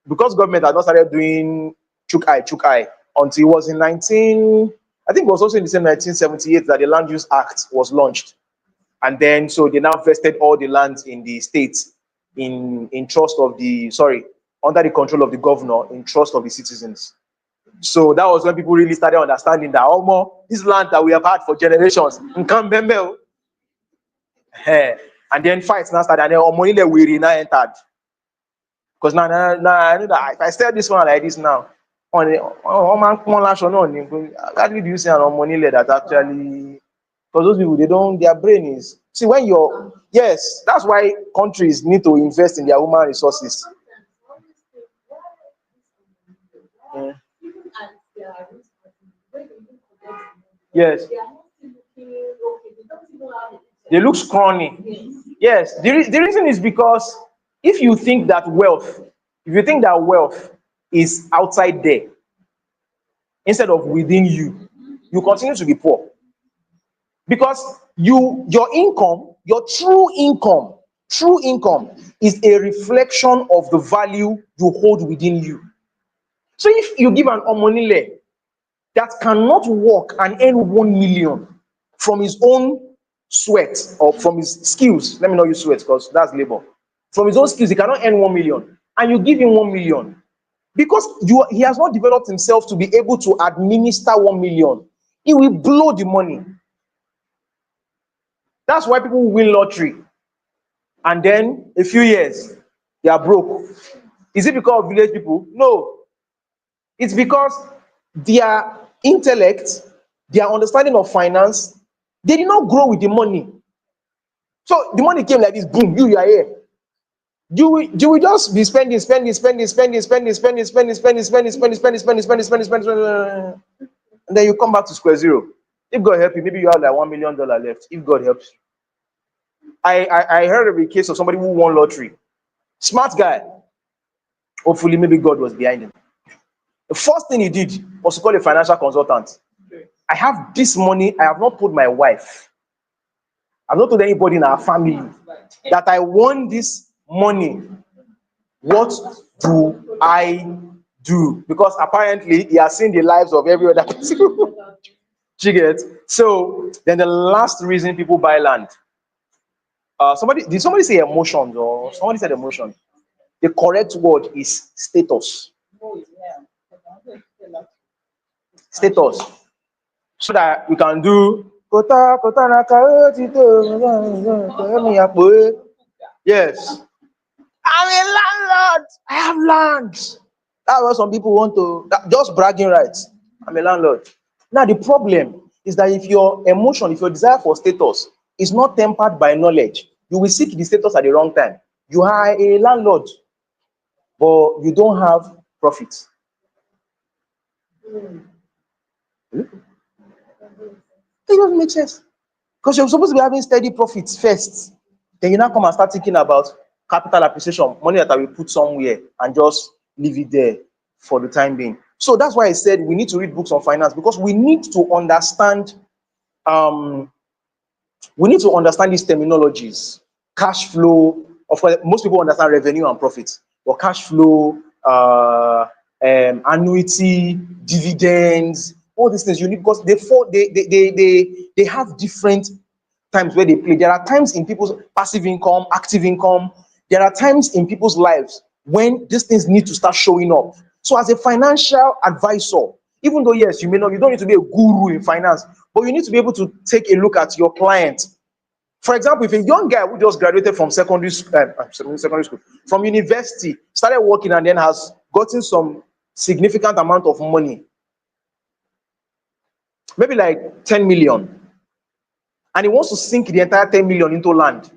because government had not started doing chuk eye until it was in 19, I think it was also in the same 1978 that the Land Use Act was launched. And then so they now vested all the lands in the states in trust of the, sorry, under the control of the governor, in trust of the citizens. So that was when people really started understanding that, oh, more this land that we have had for generations, Nkambembe, and then fights now started, and then Omonile Wiri now entered. Because now I know that if I sell this one like this now, hardly do you see an Omonile that actually, because those people, they don't, their brain is, see, when you're, yes, that's why countries need to invest in their human resources. Mm. Yes. They look scrawny. Yes. The reason is because if you think that wealth is outside there instead of within you, you continue to be poor. Because your income, your true income is a reflection of the value you hold within you. So if you give an Omonile that cannot work and earn 1 million from his own sweat or from his skills, let me not use sweat because that's labor. From his own skills, he cannot earn 1 million, and you give him 1 million because he has not developed himself to be able to administer 1 million. He will blow the money. That's why people win lottery and then a few years they are broke. Is it because of village people? No. It's because their intellect, their understanding of finance, they did not grow with the money. So the money came like this, boom, you are here. You will just be spending, and then you come back to square zero. If God help you, maybe you have like $1 million left. If God helps you, I heard of a case of somebody who won lottery. Smart guy. Hopefully, maybe God was behind him. The first thing he did was to call a financial consultant. I have this money. I have not told my wife. I've not told anybody in our family that I won this money. What do I do? Because apparently he has seen the lives of every other person. You get? So then the last reason people buy land. Did somebody say emotions, or somebody said emotion? The correct word is status. Status. So that you can do kota kota na kaotito. Yes. I'm a landlord. I have lands. That's what some people want to just bragging rights. I'm a landlord. Now the problem is that if your emotion, if your desire for status is not tempered by knowledge, you will seek the status at the wrong time. You are a landlord, but you don't have profit. It doesn't make sense. Because you're supposed to be having steady profits first. Then you now come and start thinking about capital appreciation, money that I will put somewhere and just leave it there for the time being. So that's why I said we need to read books on finance, because we need to understand um these terminologies. Cash flow, of course, most people understand revenue and profit, but cash flow, annuity, dividends, all these things you need, because they have different times where they play. There are times in people's passive income, active income. There are times in people's lives when these things need to start showing up. So as a financial advisor, even though yes, you don't need to be a guru in finance, but you need to be able to take a look at your client. For example, if a young guy who just graduated from secondary school, from university, started working and then has gotten some significant amount of money, maybe like 10 million, and he wants to sink the entire 10 million into land,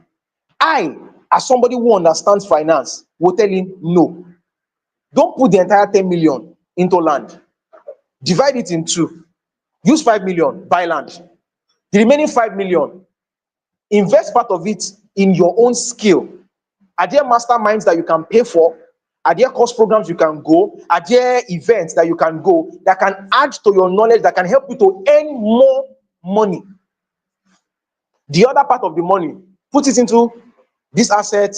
I, as somebody who understands finance, will tell him no. Don't put the entire 10 million into land. Divide it in two. Use 5 million, buy land. The remaining 5 million, invest part of it in your own skill. Are there masterminds that you can pay for? Are there course programs you can go? Are there events that you can go that can add to your knowledge, that can help you to earn more money? The other part of the money, put it into this asset,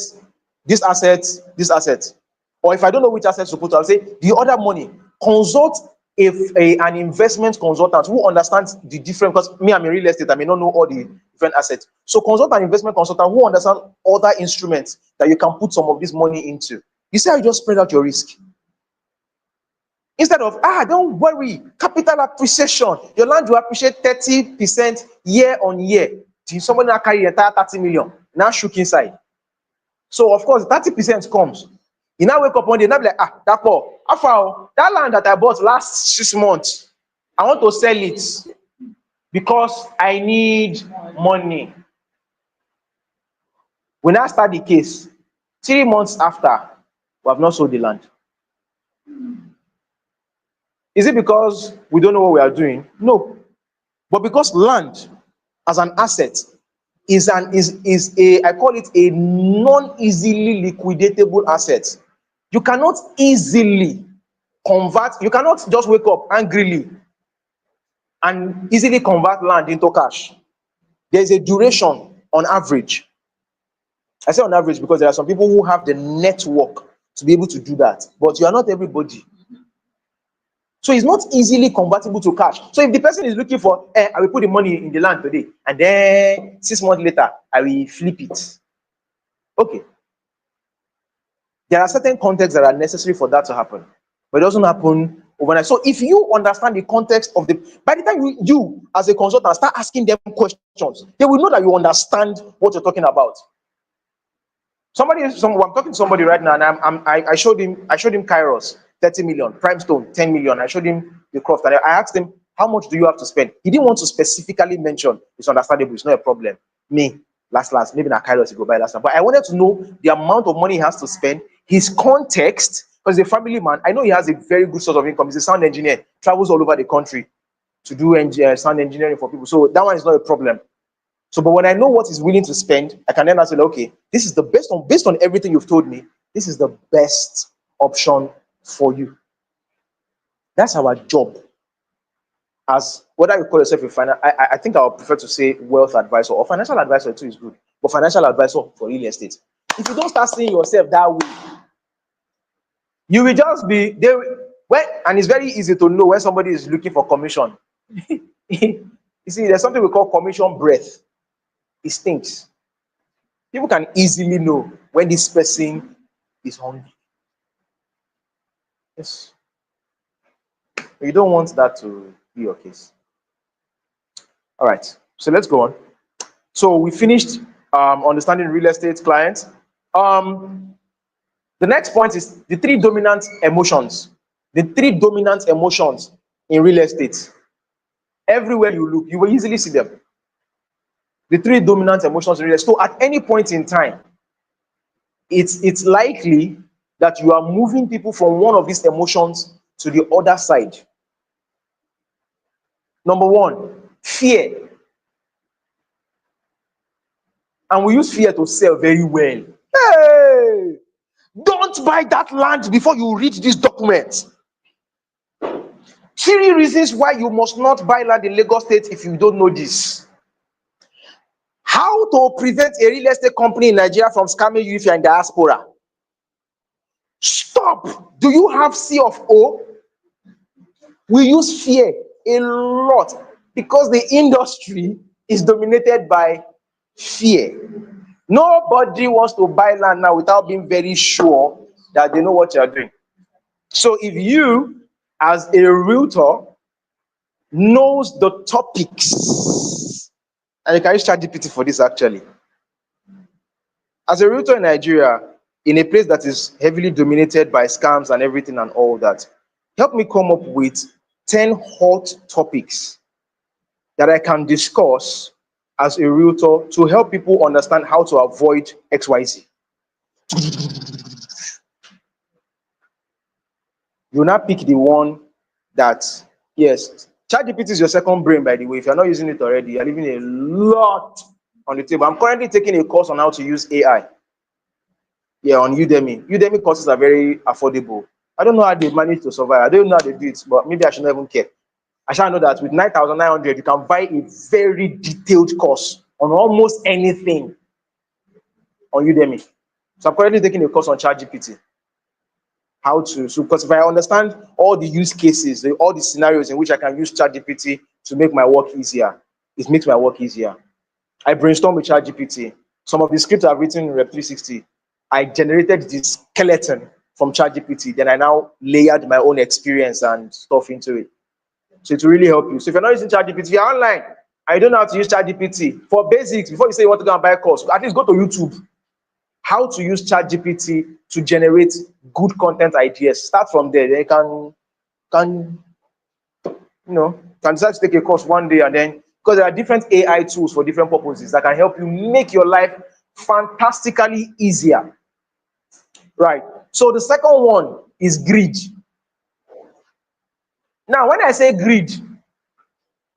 this asset, this asset. Or if I don't know which assets to put, I'll say the other money. Consult an investment consultant who understands the different, because me, I'm in real estate, I may not know all the different assets. So consult an investment consultant who understands other instruments that you can put some of this money into. You see how you just spread out your risk. Instead of, don't worry, capital appreciation, your land will appreciate 30% year on year. Somebody now carry the entire 30 million, now shook inside. So of course, 30% comes. You now wake up one day, now be like, that land that I bought last 6 months, I want to sell it because I need money. We now start the case. 3 months after, we have not sold the land. Is it because we don't know what we are doing? No. But because land as an asset is a, I call it a non-easily liquidatable asset. You cannot easily convert, you cannot just wake up angrily and easily convert land into cash. There's a duration on average. I say on average because there are some people who have the network to be able to do that, but you are not everybody. So it's not easily convertible to cash. So if the person is looking for, I will put the money in the land today, and then 6 months later, I will flip it. Okay. There are certain contexts that are necessary for that to happen, but it doesn't happen overnight. So if you understand the context of by the time you as a consultant start asking them questions, they will know that you understand what you're talking about. I'm talking to somebody right now, and I showed him Kairos 30 million, Primestone 10 million. I showed him the Croft, and I asked him, how much do you have to spend? He didn't want to specifically mention. It's understandable, it's not a problem. Me, last, maybe na Kairos he go buy last time. But I wanted to know the amount of money he has to spend, his context, because he's a family man. I know he has a very good source of income. He's a sound engineer, travels all over the country to do sound engineering for people. So that one is not a problem. So, but when I know what he's willing to spend, I can then say, okay, this is the based on everything you've told me, this is the best option for you. That's our job. As whether you call yourself a financial, I think I would prefer to say wealth advisor or financial advisor too is good, but financial advisor for real estate. If you don't start seeing yourself that way, you will just be there. When and it's very easy to know when somebody is looking for commission. You see, there's something we call commission breath. It stinks. People can easily know when this person is hungry. Yes. You don't want that to be your case. All right. So let's go on. So we finished understanding real estate clients. The next point is the three dominant emotions. The three dominant emotions in real estate. Everywhere you look, you will easily see them. The three dominant emotions in real estate. So at any point in time, it's likely that you are moving people from one of these emotions to the other side. Number one, fear. And we use fear to sell very well. Hey, don't buy that land before you read this document. 3 reasons why you must not buy land in Lagos State if you don't know this. How to prevent a real estate company in Nigeria from scamming you if you're in diaspora. Stop. Do you have C of O? We use fear a lot because the industry is dominated by fear. Nobody wants to buy land now without being very sure that they know what you're doing. So if you, as a realtor, knows the topics, and you can use ChatGPT for this actually. As a realtor in Nigeria, in a place that is heavily dominated by scams and everything and all that, help me come up with 10 hot topics that I can discuss as a realtor to help people understand how to avoid XYZ. You now pick the one that, yes, ChatGPT is your second brain, by the way. If you're not using it already, you're leaving a lot on the table. I'm currently taking a course on how to use AI. Yeah, on Udemy. Udemy courses are very affordable. I don't know how they manage to survive. I don't know how they do it, but maybe I should not even care. I shall know that with 9,900, you can buy a very detailed course on almost anything on Udemy. So I'm currently taking a course on ChatGPT. How to, so because if I understand all the use cases, all the scenarios in which I can use ChatGPT to make my work easier, it makes my work easier. I brainstorm with ChatGPT. Some of the scripts I've written in Rep 360, I generated the skeleton from ChatGPT. Then I now layered my own experience and stuff into it. So it will really help you. So if you're not using ChatGPT, you're online, I don't know how to use ChatGPT. For basics, before you say you want to go and buy a course, at least go to YouTube. How to use ChatGPT to generate good content ideas. Start from there. Then you can decide to take a course one day, and then because there are different AI tools for different purposes that can help you make your life fantastically easier. Right. So the second one is greed. Now, when I say greed,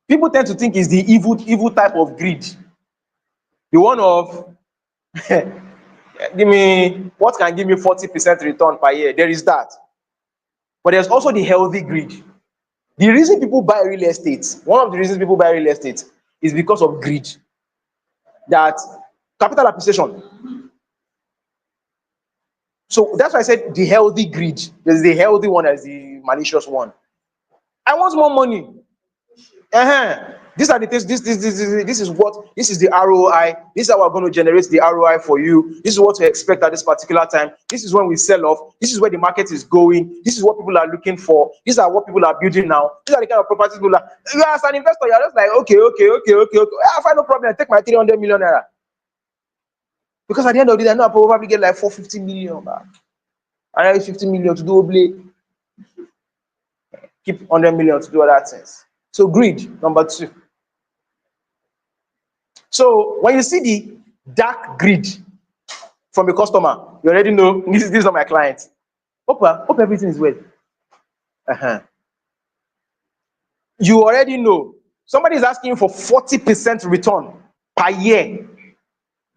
people tend to think it's the evil type of greed. The one of give me what can give me 40% return per year. There is that. But there's also the healthy greed. The reason people buy real estate, one of the reasons people buy real estate is because of greed. That capital appreciation. So that's why I said the healthy greed. There's the healthy one, as the malicious one. I want more money. These are the things. This is the ROI. This is how we're going to generate the ROI for you. This is what to expect at this particular time. This is when we sell off. This is where the market is going. This is what people are looking for. These are what people are building now. These are the kind of properties people are. You as an investor, you're just like, okay. I find no problem. I take my 300 million naira. Because at the end of the day, I know I probably get like 450 million back. I have 50 million to do oblate. Keep 100 million to do other things. So greed, number two. So when you see dark greed from a customer. You already know this is not my client. Hope everything is well. Uh-huh. You already know somebody is asking you for 40% return per year.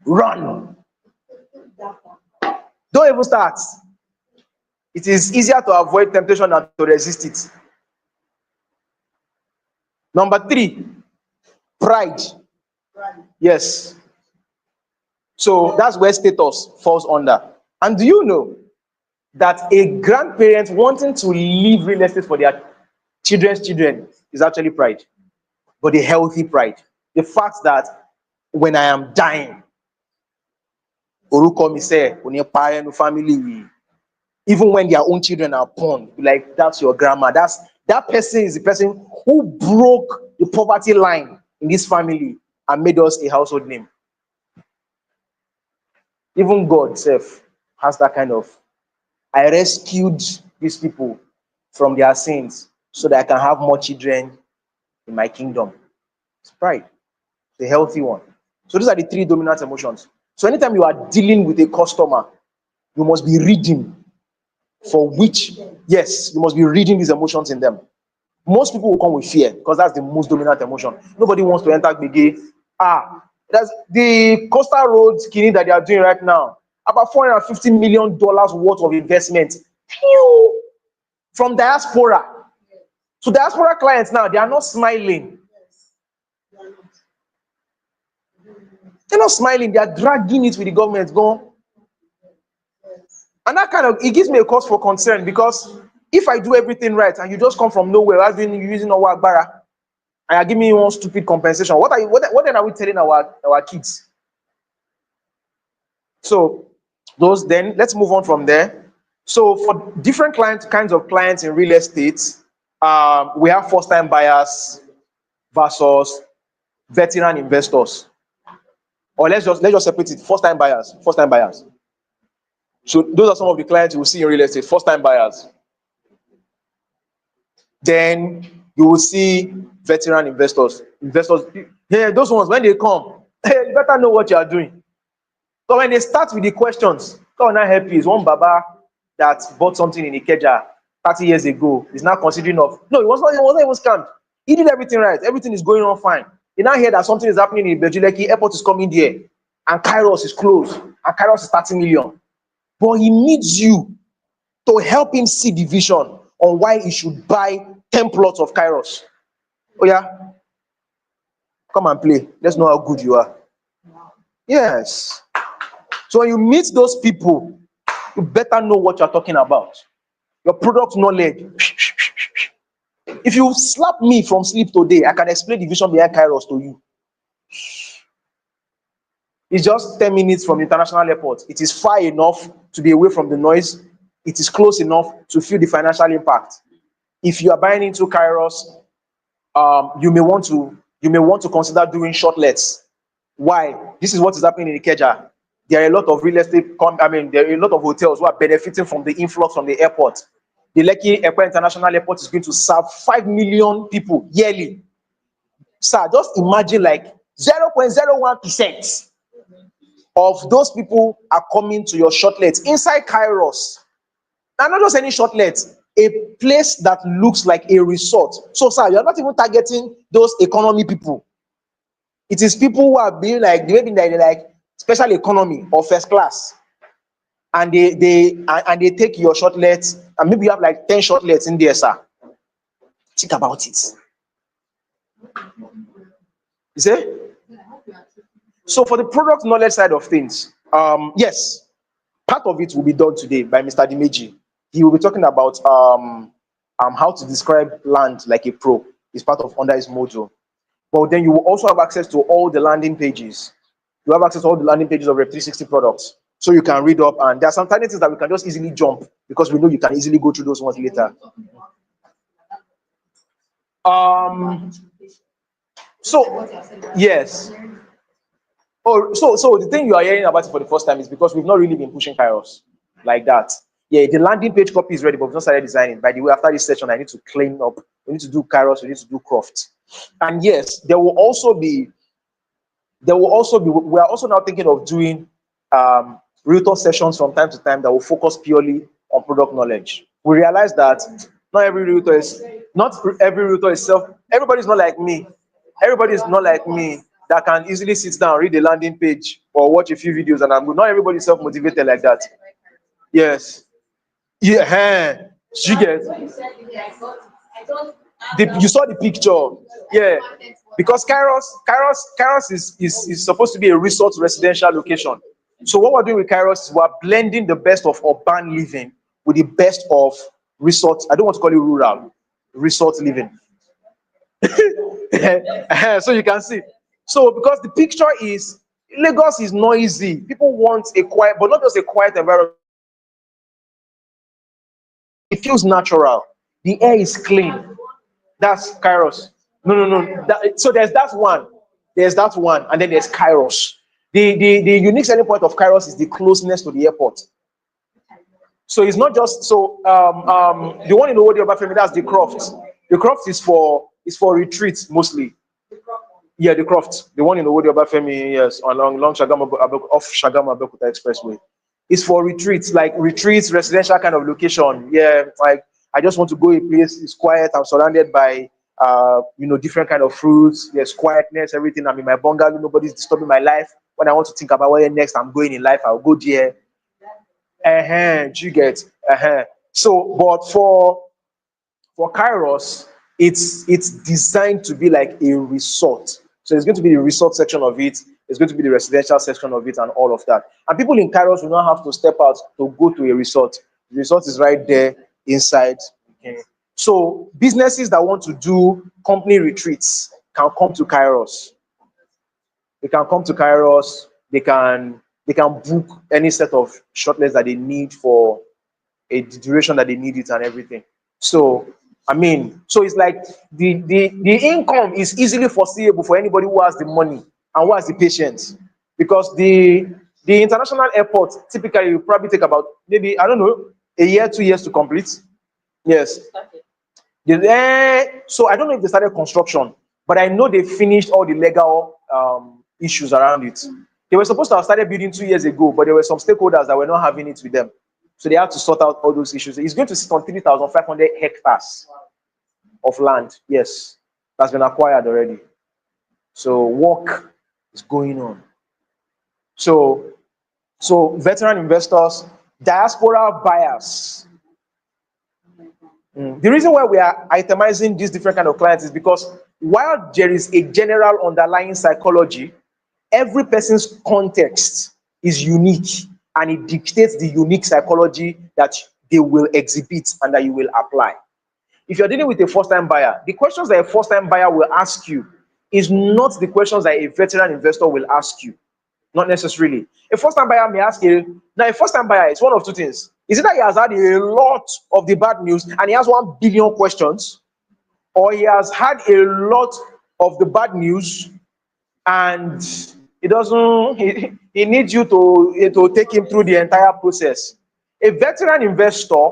Run. Don't even start. It is easier to avoid temptation than to resist it. Number 3, pride. Yes. So that's where status falls under. And do you know that a grandparent wanting to leave real estate for their children's children is actually pride, but a healthy pride. The fact that when I am dying, Oruko mi say, no family, even when their own children are born, like that's your grandma. That person is the person who broke the poverty line in this family and made us a household name. Even God self has that kind of, I rescued these people from their sins so that I can have more children in my kingdom. It's pride, the healthy one. So these are the 3 dominant emotions. So anytime you are dealing with a customer, you must be reading for which, yes, you must be reading these emotions in them. Most people will come with fear because that's the most dominant emotion. Nobody wants to enter Gbege. That's the coastal road skinny that they are doing right now. About $450 million worth of investment. Phew! From diaspora. So diaspora clients now, they are not smiling. They're not smiling. They are dragging it with the government. Go. And that kind of, it gives me a cause for concern because if I do everything right and you just come from nowhere, I've been using our Agbara, and you're giving me one stupid compensation, what then are we telling our kids? So those, then let's move on from there. So for different kinds of clients in real estate, we have first-time buyers versus veteran investors. Or let's just separate it. First-time buyers. So those are some of the clients you will see in real estate. First-time buyers. Then you will see veteran investors. Yeah, those ones, when they come, you better know what you are doing. So when they start with the questions, God will help you. Is one Baba that bought something in Ikeja 30 years ago is now considering of, no, it was not even scammed. He did everything right. Everything is going on fine. You now hear that something is happening in Bejuleki, airport is coming there, and Kairos is closed, and Kairos is 30 million. But he needs you to help him see the vision on why he should buy 10 plots of Kairos. Oh yeah, come and play. Let's know how good you are. Yes. So when you meet those people, you better know what you're talking about. Your product knowledge. If you slap me from sleep today, I can explain the vision behind Kairos to you. It's just 10 minutes from the international airport. It is far enough to be away from the noise. It is close enough to feel the financial impact. If you are buying into Kairos, you may want to consider doing shortlets. Why? This is what is happening in Ikeja. There are a lot of real estate, there are a lot of hotels who are benefiting from the influx from the airport. The Lekki Ekpe International Airport is going to serve 5 million people yearly. Sir, just imagine like 0.01% of those people are coming to your shortlet inside Kairos. And not just any shortlet, a place that looks like a resort. So, sir, you're not even targeting those economy people. It is people who are being like, maybe they're like special economy or first class. And they take your shortlets, and maybe you have like 10 shortlets in there, sir. Think about it. You see? So for the product knowledge side of things, yes, part of it will be done today by Mr. Dimeji. He will be talking about how to describe land like a pro. It's part of under his module. But then you will also have access to all the landing pages. You have access to all the landing pages of Rep 360 products. So you can read up, and there are some tiny things that we can just easily jump because we know you can easily go through those ones later. So yes. Oh, so the thing you are hearing about it for the first time is because we've not really been pushing Kairos like that. Yeah, the landing page copy is ready, but we've not started designing. By the way, after this session, I need to clean up. We need to do Kairos, we need to do Croft. And yes, there will also be There will also be, we are also now thinking of doing realtor sessions from time to time that will focus purely on product knowledge. We realize that not every realtor is self, everybody's not like me. Everybody is not like me that can easily sit down, read a landing page or watch a few videos and I'm good. Not everybody is self-motivated like that. Yes. Yeah, you get you saw the picture. Yeah. Because Kairos is supposed to be a resort residential location. So what we're doing with Kairos is we're blending the best of urban living with the best of resort. I don't want to call it rural, resort living. So you can see. So because the picture is Lagos is noisy. People want a quiet, but not just a quiet environment. It feels natural. The air is clean. That's Kairos. No. So there's that one. There's that one, and then there's Kairos. The unique selling point of Kairos is the closeness to the airport. So it's not just so the one in Owode Obafemi, that's the Croft. The Croft is for retreats mostly. Yeah, the Croft, the one in Owode Obafemi, yes, along Shagamu off Shagamu Abeokuta Expressway. It's for retreats, like retreats, residential kind of location. Yeah, like I just want to go a place. It's quiet. I'm surrounded by different kind of fruits. There's quietness, everything. I'm in my bungalow. Nobody's disturbing my life. When I want to think about where next I'm going in life, I'll go there. Do you get? So, but for Kairos, it's designed to be like a resort. So it's going to be the resort section of it. It's going to be the residential section of it, and all of that. And people in Kairos will not have to step out to go to a resort. The resort is right there inside. Okay. So businesses that want to do company retreats can come to Kairos. They can come to Kairos. They can book any set of shortlists that they need for a duration that they need it and everything. So so it's like the income is easily foreseeable for anybody who has the money and who has the patience. Because the international airport typically will probably take about maybe, I don't know, a year, 2 years to complete. Yes. So I don't know if they started construction, but I know they finished all the legal issues around it. They were supposed to have started building 2 years ago, but there were some stakeholders that were not having it with them. So they had to sort out all those issues. It's going to sit on 3,500 hectares of land. Yes, that's been acquired already. So work is going on. So veteran investors, diaspora buyers. The reason why we are itemizing these different kind of clients is because while there is a general underlying psychology, every person's context is unique and it dictates the unique psychology that they will exhibit and that you will apply. If you're dealing with a first-time buyer, the questions that a first-time buyer will ask you is not the questions that a veteran investor will ask you. Not necessarily. A first-time buyer may ask you, now a first-time buyer is one of two things. Is it that he has had a lot of the bad news and he has 1 billion questions, or he has had a lot of the bad news and he needs you to take him through the entire process. A veteran investor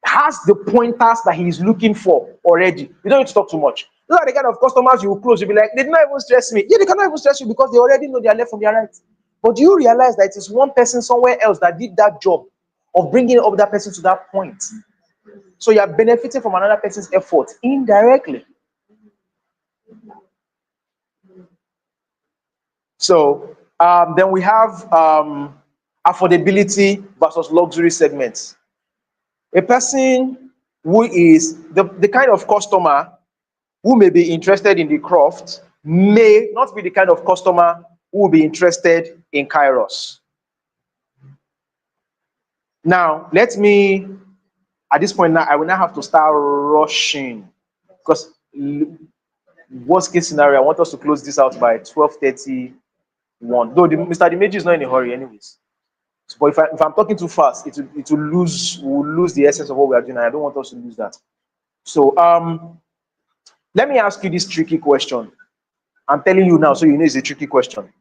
has the pointers that he is looking for already. You don't need to talk too much. Those are the kind of customers you will close. You'll be like, they did not even stress me. Yeah, they cannot even stress you because they already know their left from their right. But do you realize that it is one person somewhere else that did that job of bringing up that person to that point? So you are benefiting from another person's effort indirectly. So then we have affordability versus luxury segments. A person who is the kind of customer who may be interested in the Croft may not be the kind of customer who will be interested in Kairos. Now, at this point now, I will now have to start rushing because worst case scenario, I want us to close this out by 12:31. Though Mr. Dimeji is not in a hurry anyways. But if I'm talking too fast, we'll lose the essence of what we are doing, and I don't want us to lose that. So let me ask you this tricky question. I'm telling you now, so you know it's a tricky question.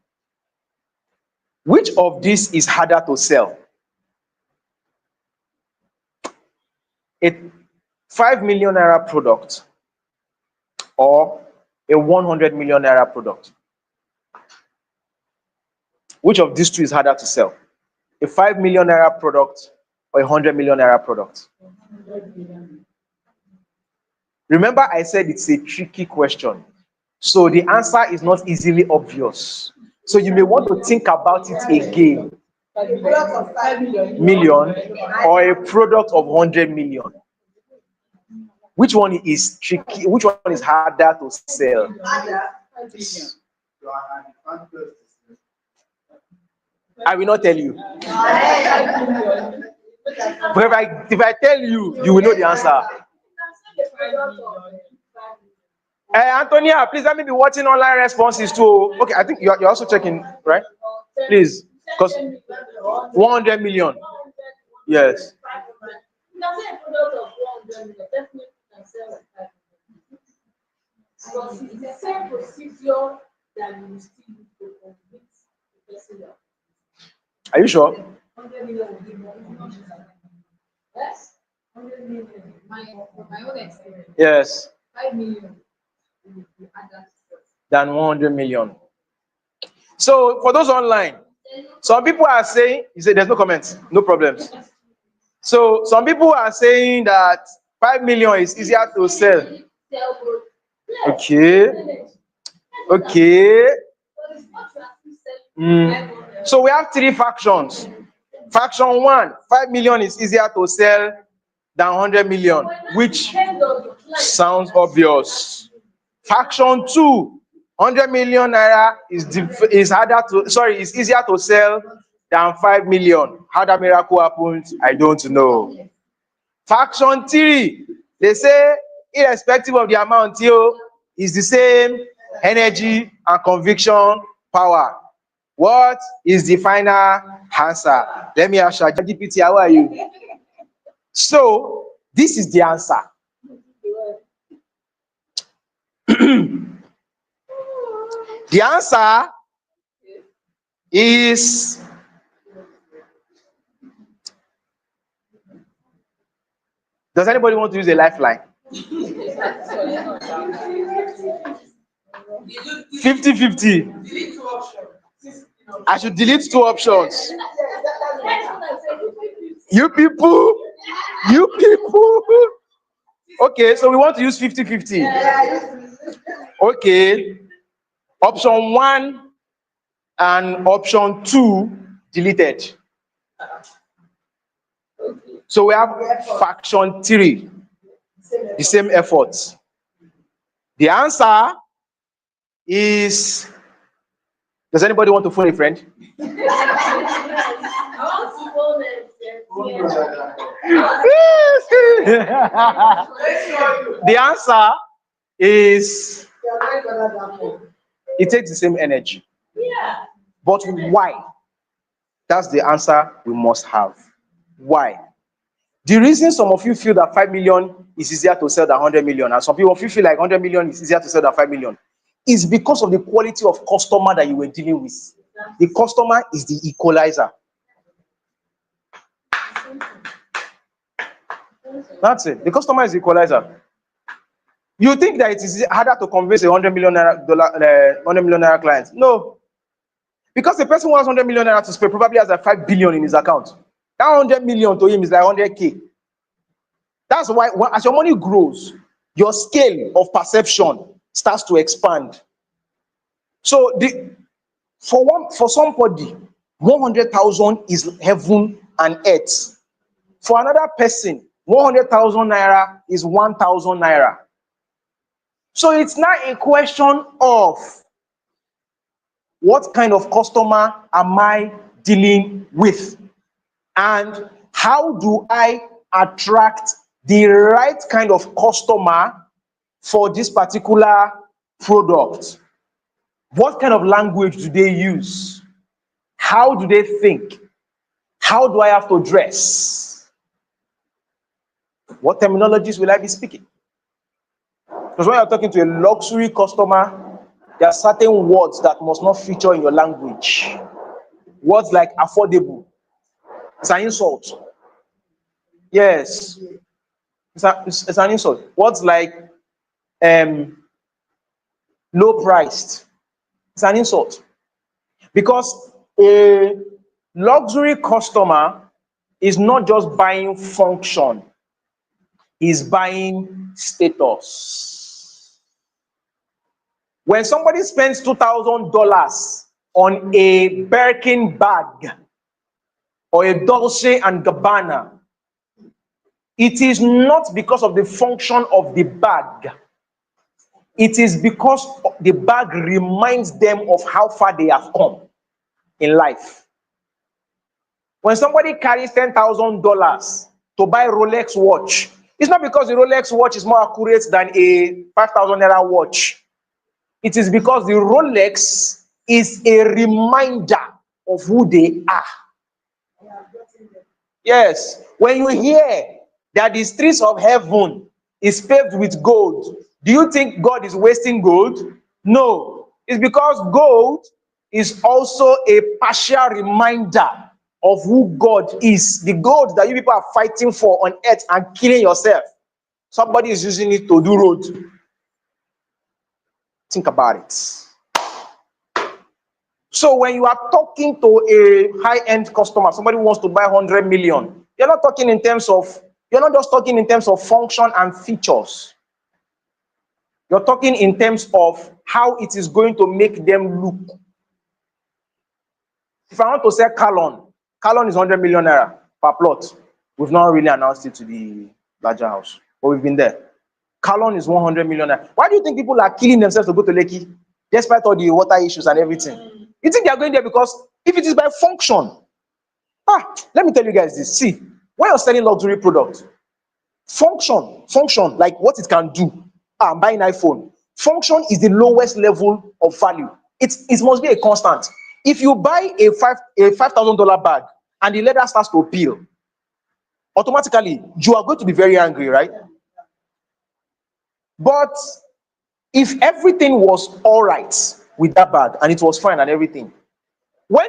Which of these is harder to sell? A 5 million naira product or a 100 million naira product? Which of these two is harder to sell? A 5 million naira product or a 100 million naira product? Remember, I said it's a tricky question. So the answer is not easily obvious. So you may want to think about it again. Million or a product of 100 million. Which one is tricky? Which one is harder to sell? I will not tell you. But if I tell you, you will know the answer. Antonia, please let me be watching online responses too. Okay, I think you're also checking, right? Please, because 100 million. Yes. Are you sure? Yes. Than 100 million. So for those online, some people are saying, you say there's no comments, no problems. So some people are saying that 5 million is easier to sell. Okay. Okay. So we have three factions. Faction 1, 5 million is easier to sell than 100 million, which sounds obvious. Faction 2, 100 million naira is harder to is easier to sell than 5 million. How that miracle happens, I don't know. Faction 3, they say irrespective of the amount, is the same energy and conviction power. What is the final answer? Let me ask ChatGPT, how are you? So this is the answer. The answer is does anybody want to use a lifeline? 50-50. I should delete two options. You people. Okay, so we want to use 50-50. Okay. Option 1 and option 2 deleted. So we have faction 3, the same effort. The answer is, does anybody want to phone a friend? The answer is, it takes the same energy. But why? That's the answer we must have. Why? The reason some of you feel that 5 million is easier to sell than 100 million, and some people feel like 100 million is easier to sell than 5 million, is because of the quality of customer that you were dealing with. The customer is the equalizer. That's it. The customer is the equalizer. You think that it is harder to convince a 100 million naira client? No. Because the person who has 100 million naira to spend probably has like 5 billion in his account. That 100 million to him is like 100K. That's why as your money grows, your scale of perception starts to expand. So for somebody, 100,000 is heaven and earth. For another person, 100,000 naira is 1,000 naira. So it's not a question of what kind of customer am I dealing with, and how do I attract the right kind of customer for this particular product? What kind of language do they use? How do they think? How do I have to dress? What terminologies will I be speaking? Because when you're talking to a luxury customer, there are certain words that must not feature in your language. Words like affordable, it's an insult. Yes, it's an insult. Words like low priced, it's an insult. Because A luxury customer is not just buying function, he's buying status. When somebody spends $2,000 on a Birkin bag or a Dolce and Gabbana, it is not because of the function of the bag. It is because the bag reminds them of how far they have come in life. When somebody carries $10,000 to buy a Rolex watch, it's not because the Rolex watch is more accurate than a 5,000 naira watch. It is because the Rolex is a reminder of who they are. Yes, when you hear that the streets of heaven is paved with gold, do you think God is wasting gold? No, it's because gold is also a partial reminder of who God is. The gold that you people are fighting for on earth and killing yourself, somebody is using it to do road. Think about it. So when you are talking to a high-end customer, somebody who wants to buy 100 million, you're not just talking in terms of function and features. You're talking in terms of how it is going to make them look. If I want to sell Calon is 100 million naira per plot. We've not really announced it to the larger house, but we've been there. Calon is 100 million naira. Why do you think people are killing themselves to go to Lekki, despite all the water issues and everything? You think they are going there because if it is by function? Let me tell you guys this. See, when you're selling luxury products, function, like what it can do. I'm buying iPhone. Function is the lowest level of value. It must be a constant. If you buy a $5,000 bag and the leather starts to peel, automatically you are going to be very angry, right? But if everything was all right with that bag and it was fine and everything, do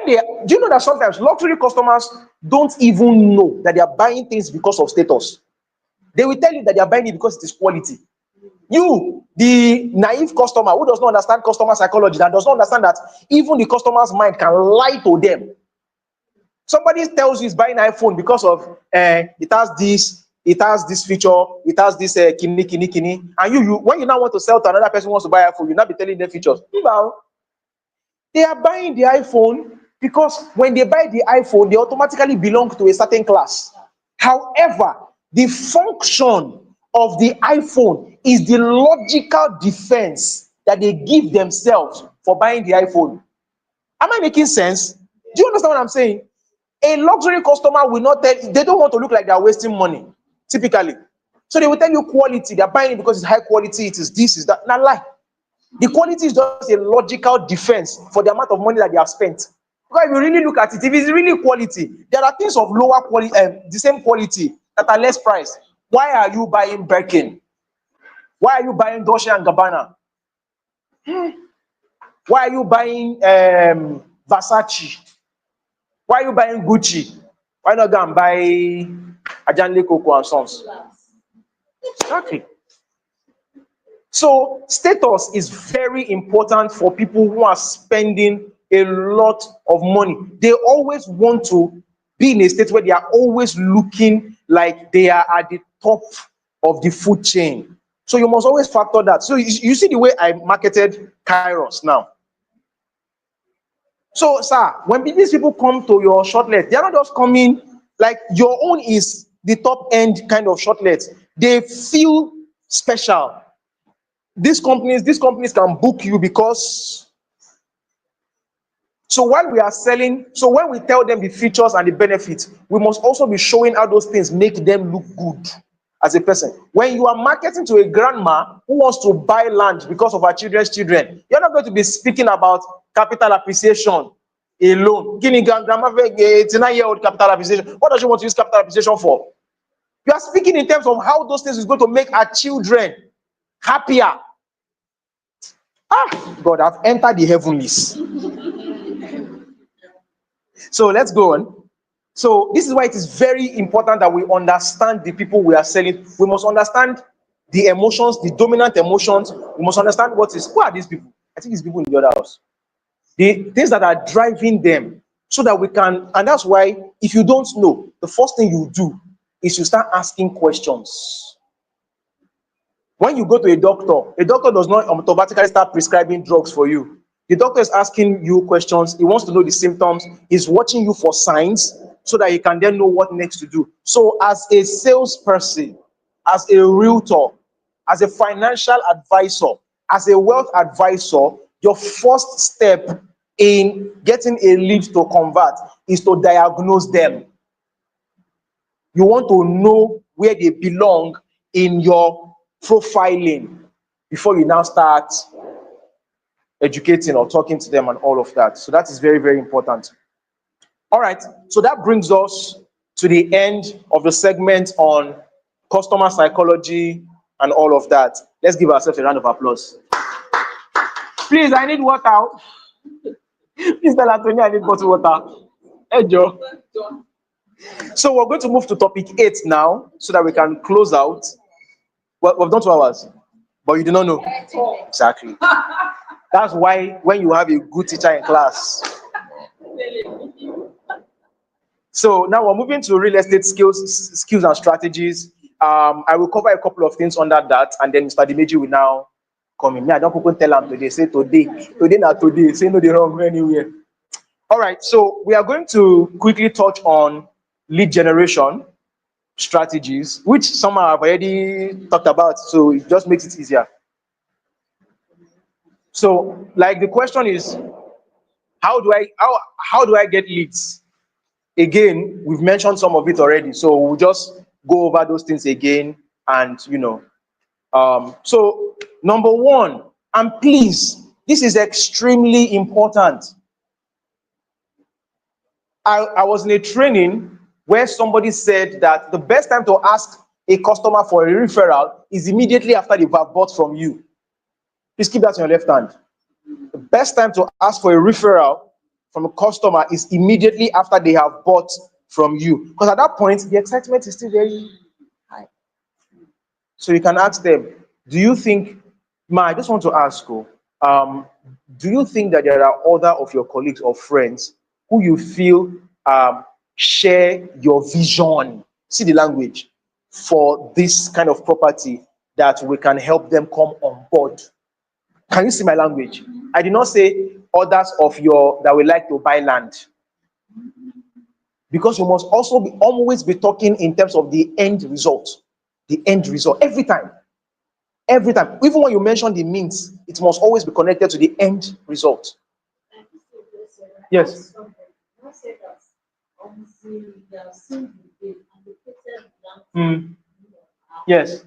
you know that sometimes luxury customers don't even know that they are buying things because of status? They will tell you that they are buying it because it is quality. You, the naive customer who does not understand customer psychology, that does not understand that even the customer's mind can lie to them. Somebody tells you he's buying an iPhone because of it has this feature, it has this kini, and you when you now want to sell to another person who wants to buy iPhone, you now be telling them features. They are buying the iPhone because when they buy the iPhone, they automatically belong to a certain class. However, the function of the iPhone is the logical defense that they give themselves for buying the iPhone. Am I making sense? Do you understand what I'm saying? A luxury customer will not they don't want to look like they are wasting money, typically. So they will tell you quality, they're buying it because it's high quality, it is this, is that. Not lie. The quality is just a logical defense for the amount of money that they have spent. Because if you really look at it, if it's really quality, there are things of lower quality, the same quality that are less priced. Why are you buying Birkin? Why are you buying Dolce and Gabbana? Why are you buying Versace? Why are you buying Gucci? Why not go and buy Ajanle Coco and Sons? Exactly. So status is very important for people who are spending a lot of money. They always want to be in a state where they are always looking like they are at the top of the food chain. So you must always factor that. So you see the way I marketed Kairos now. So, sir, when these people come to your shortlet, they are not just coming like your own is the top end kind of shortlet. They feel special. These companies can book you because. So while we are selling, so when we tell them the features and the benefits, we must also be showing how those things make them look good as a person. When you are marketing to a grandma who wants to buy land because of her children's children, you're not going to be speaking about capital appreciation alone. Grandma, 89-year-old capital appreciation. What does she want to use capital appreciation for? You are speaking in terms of how those things is going to make our children happier. God, I've entered the heavenlies. So let's go on. So this is why it is very important that we understand the people we are selling. We must understand the emotions, the dominant emotions. We must understand who are these people. I think it's people in the other house. The things that are driving them so that we can, and that's why if you don't know, the first thing you do is you start asking questions. When you go to a doctor does not automatically start prescribing drugs for you. The doctor is asking you questions. He wants to know the symptoms. He's watching you for signs so that he can then know what next to do. So, as a salesperson, as a realtor, as a financial advisor, as a wealth advisor, your first step in getting a lead to convert is to diagnose them. You want to know where they belong in your profiling before you now start educating or talking to them and all of that. So that is very, very important. All right. So that brings us to the end of the segment on customer psychology and all of that. Let's give ourselves a round of applause. Please, I need water. Please tell Anthony I need bottled water. Hey, Joe. So we're going to move to topic 8 now so that we can close out. Well, we've done 2 hours, but you do not know. Exactly. That's why when you have a good teacher in class. So now we're moving to real estate skills and strategies. I will cover a couple of things under that, and then Mr. Dimeji will now come in. I don't people tell him today. Say today, not today. Say no, they don't go anywhere. All right. So we are going to quickly touch on lead generation strategies, which some have already talked about. So it just makes it easier. So, like the question is, how do I get leads? Again, we've mentioned some of it already, so we'll just go over those things again. And so number one, and please, this is extremely important. I was in a training where somebody said that the best time to ask a customer for a referral is immediately after they've bought from you. Please keep that in your left hand. The best time to ask for a referral from a customer is immediately after they have bought from you. Because at that point, the excitement is still very high. So you can ask them, do you think, I just want to ask you, do you think that there are other of your colleagues or friends who you feel share your vision, see the language, for this kind of property that we can help them come on board? Can you see my language? I did not say others of your that would like to buy land. Because you must also always be talking in terms of the end result. The end result. Every time. Every time. Even when you mention the means, it must always be connected to the end result. Yes. Yes.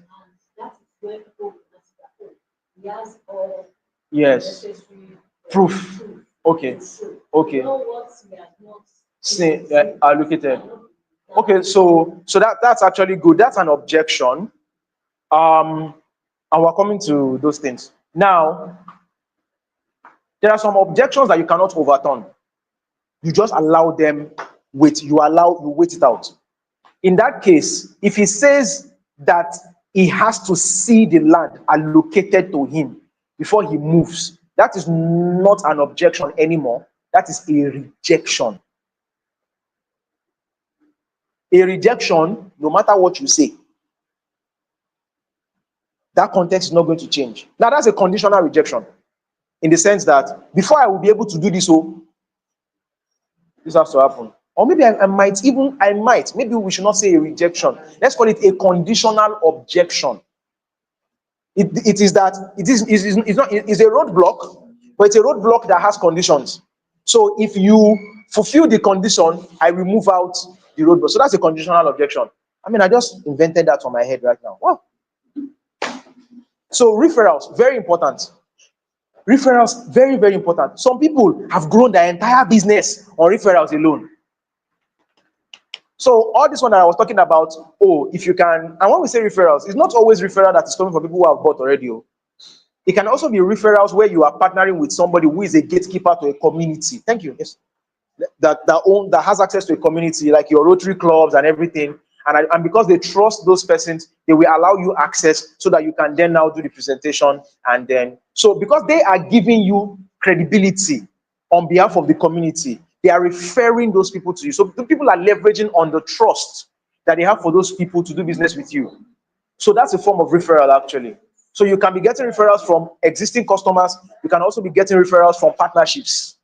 Yes. Proof. Okay. Okay. See, I'll look at it. Okay, so that's actually good. That's an objection. And we're coming to those things. Now, there are some objections that you cannot overturn. You just allow them wait. You wait it out. In that case, if he says that he has to see the land allocated to him before he moves, that is not an objection anymore. That is a rejection. A rejection, no matter what you say, that context is not going to change. Now, that's a conditional rejection in the sense that before I will be able to do this, this has to happen. Or maybe I might, maybe we should not say a rejection. Let's call it a conditional objection. It is a roadblock, but it's a roadblock that has conditions. So if you fulfill the condition, I will move out the roadblock. So that's a conditional objection. I just invented that on my head right now. Wow. So referrals, very important. Referrals, very, very important. Some people have grown their entire business on referrals alone. So all this one that I was talking about, if you can, and when we say referrals, it's not always referral that is coming from people who have bought already. It can also be referrals where you are partnering with somebody who is a gatekeeper to a community. Thank you. Yes. That has access to a community, like your Rotary clubs and everything. And because they trust those persons, they will allow you access so that you can then now do the presentation. And then, so because they are giving you credibility on behalf of the community, They are referring those people to you. So the people are leveraging on the trust that they have for those people to do business with you. So that's a form of referral, actually. So you can be getting referrals from existing customers. You can also be getting referrals from partnerships.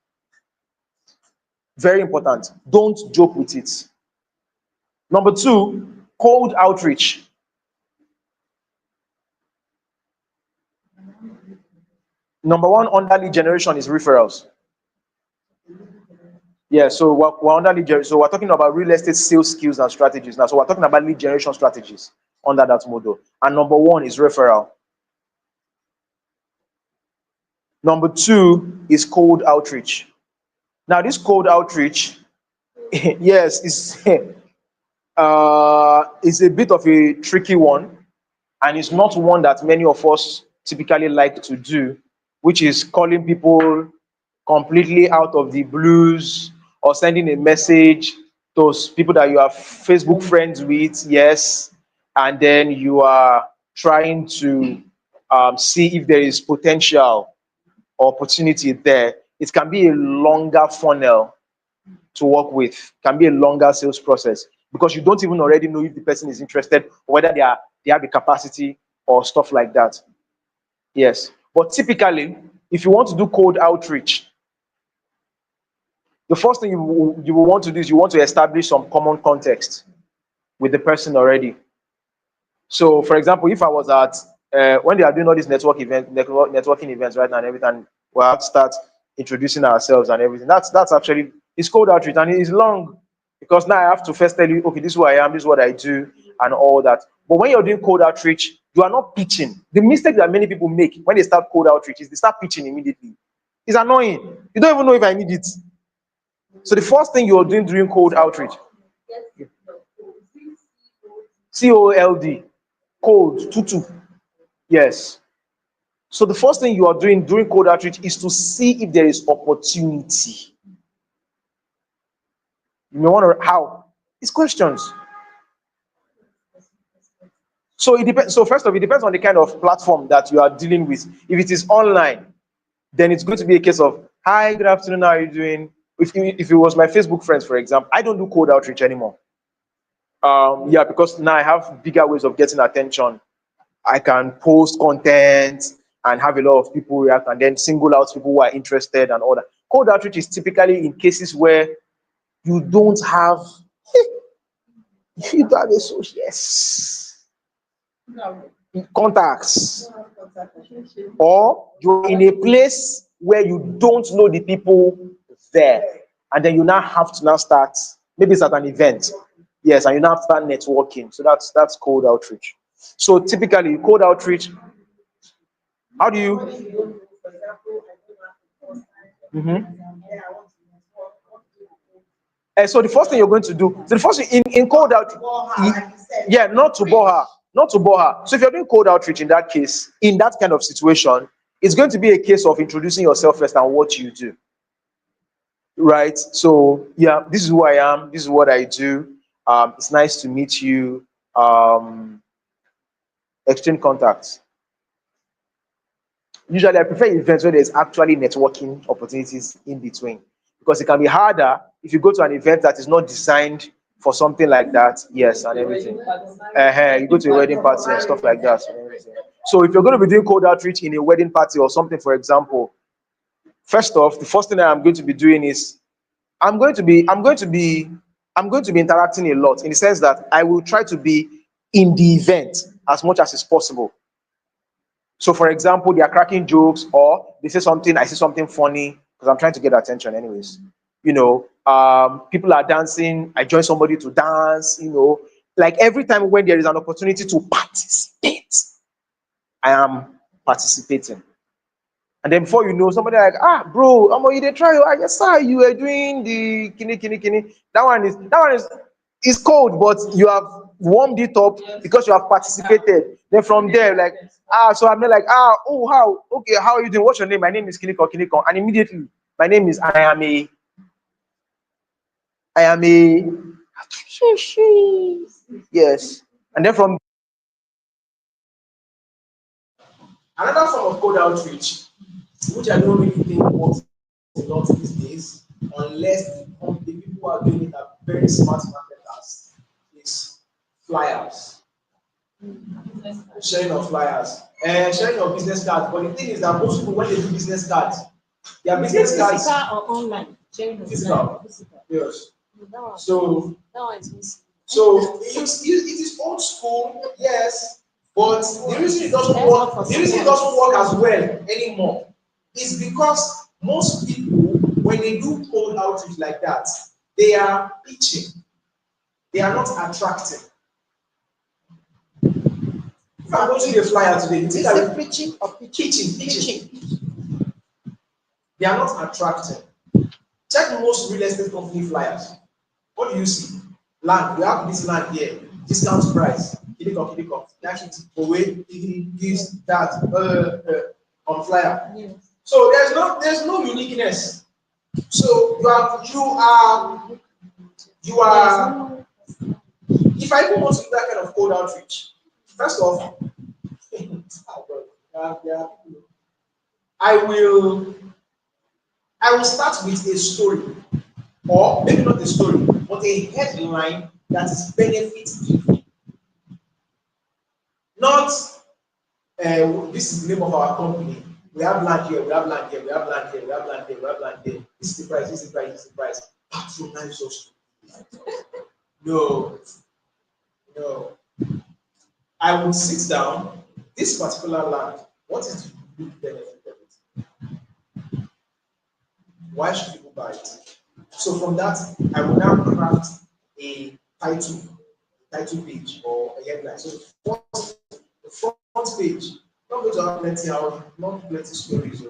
Very important. Don't joke with it. Number two, cold outreach. Number one under lead generation is referrals. Yeah, so we're under lead so we're talking about real estate sales skills and strategies now. So we're talking about lead generation strategies under that model. And number one is referral. Number two is cold outreach. Now, this cold outreach, yes, is a bit of a tricky one, and it's not one that many of us typically like to do, which is calling people completely out of the blues or sending a message to those people that you are Facebook friends with, yes, and then you are trying to see if there is potential or opportunity there. It can be a longer funnel to work with, can be a longer sales process because you don't even already know if the person is interested, or whether they have the capacity or stuff like that. Yes. But typically, if you want to do cold outreach, the first thing you will want to do is you want to establish some common context with the person already. So, for example, if I was at when they are doing all these networking events right now and everything, we have to start introducing ourselves and everything. That's actually it's cold outreach and it's long because now I have to first tell you, okay, this is who I am, this is what I do, and all that. But when you're doing cold outreach, you are not pitching. The mistake that many people make when they start cold outreach is they start pitching immediately. It's annoying. You don't even know if I need it. So the first thing you're doing during cold outreach, COLD, cold, tutu. Yes. So the first thing you are doing during cold outreach is to see if there is opportunity. You may wonder how. It's questions. So it depends. So first of all, it depends on the kind of platform that you are dealing with. If it is online, then it's going to be a case of, hi, good afternoon, how are you doing? If it was my Facebook friends, for example, I don't do cold outreach anymore. Yeah, because now I have bigger ways of getting attention. I can post content and have a lot of people react and then single out people who are interested and all that. Cold outreach is typically in cases where you don't have you don't have a social, yes, contacts, or you're in a place where you don't know the people there, and then you now have to now start, maybe it's at an event, yes, and you now have to start networking. So that's cold outreach. So typically cold outreach, how do you Mhm. And so the first thing you're going to do, so the first thing in cold out, yeah, not to bore her, not to bore her. So if you're doing cold outreach in that case, in that kind of situation, it's going to be a case of introducing yourself first and what you do, right? So yeah, this is who I am. This is what I do. It's nice to meet you. Um, Exchange contacts. Usually, I prefer events where there's actually networking opportunities in between because it can be harder if you go to an event that is not designed for something like that. Yes, and everything. You go to a wedding party and stuff like that. And everything. So, if you're going to be doing cold outreach in a wedding party or something, for example, first off, the first thing that I'm going to be doing is I'm going to be I'm going to be I'm going to be interacting a lot in the sense that I will try to be in the event as much as is possible. So, for example, they are cracking jokes or they say something, I say something funny because I'm trying to get attention, anyways. People are dancing, I join somebody to dance, like every time when there is an opportunity to participate, I am participating. And then before you know, somebody like, bro, I'm you they try. I just saw you were doing the kini. That one is cold, but you have warmed it up because you have participated. Then from there, like, so I'm like, oh, how? Okay, how are you doing? What's your name? My name is Kiniko. And immediately, my name is I am a yes. And then from another form of code outreach, which I don't really think works a lot these days, unless the people who are doing it are very smart marketers, is flyers. Sharing of flyers. Sharing of business cards. But the thing is that most people, when they do business cards, their business cards. Physical or online? Sharing of Physical. physical. Yes. That one. So That one is missing. So it is old school, yes, but the reason it doesn't work, as well anymore is because most people, when they do cold outreach like that, they are pitching, they are not attracting. If I'm going to do a flyer today, you think that preaching or pitching. They are not attracting. Check most real estate company flyers. What do you see? Land. We have this land here. Discount price. Kidiko. Away. This, that. On flyer. Yes. So there's no uniqueness. So you are. If I even want to do that kind of cold outreach, first off, I will start with a story, or maybe not a story, but a headline that is benefit giving. Not this is the name of our company. We have land here, we have land here, we have land here, we have land here, we have land here. This is the price, this is the price, this is the price. Patronize us. No. I will sit down. This particular land, what is the good benefit of it? Why should people buy it? So from that, I will now craft a title page or a headline. So the front page, not going to have not plenty stories,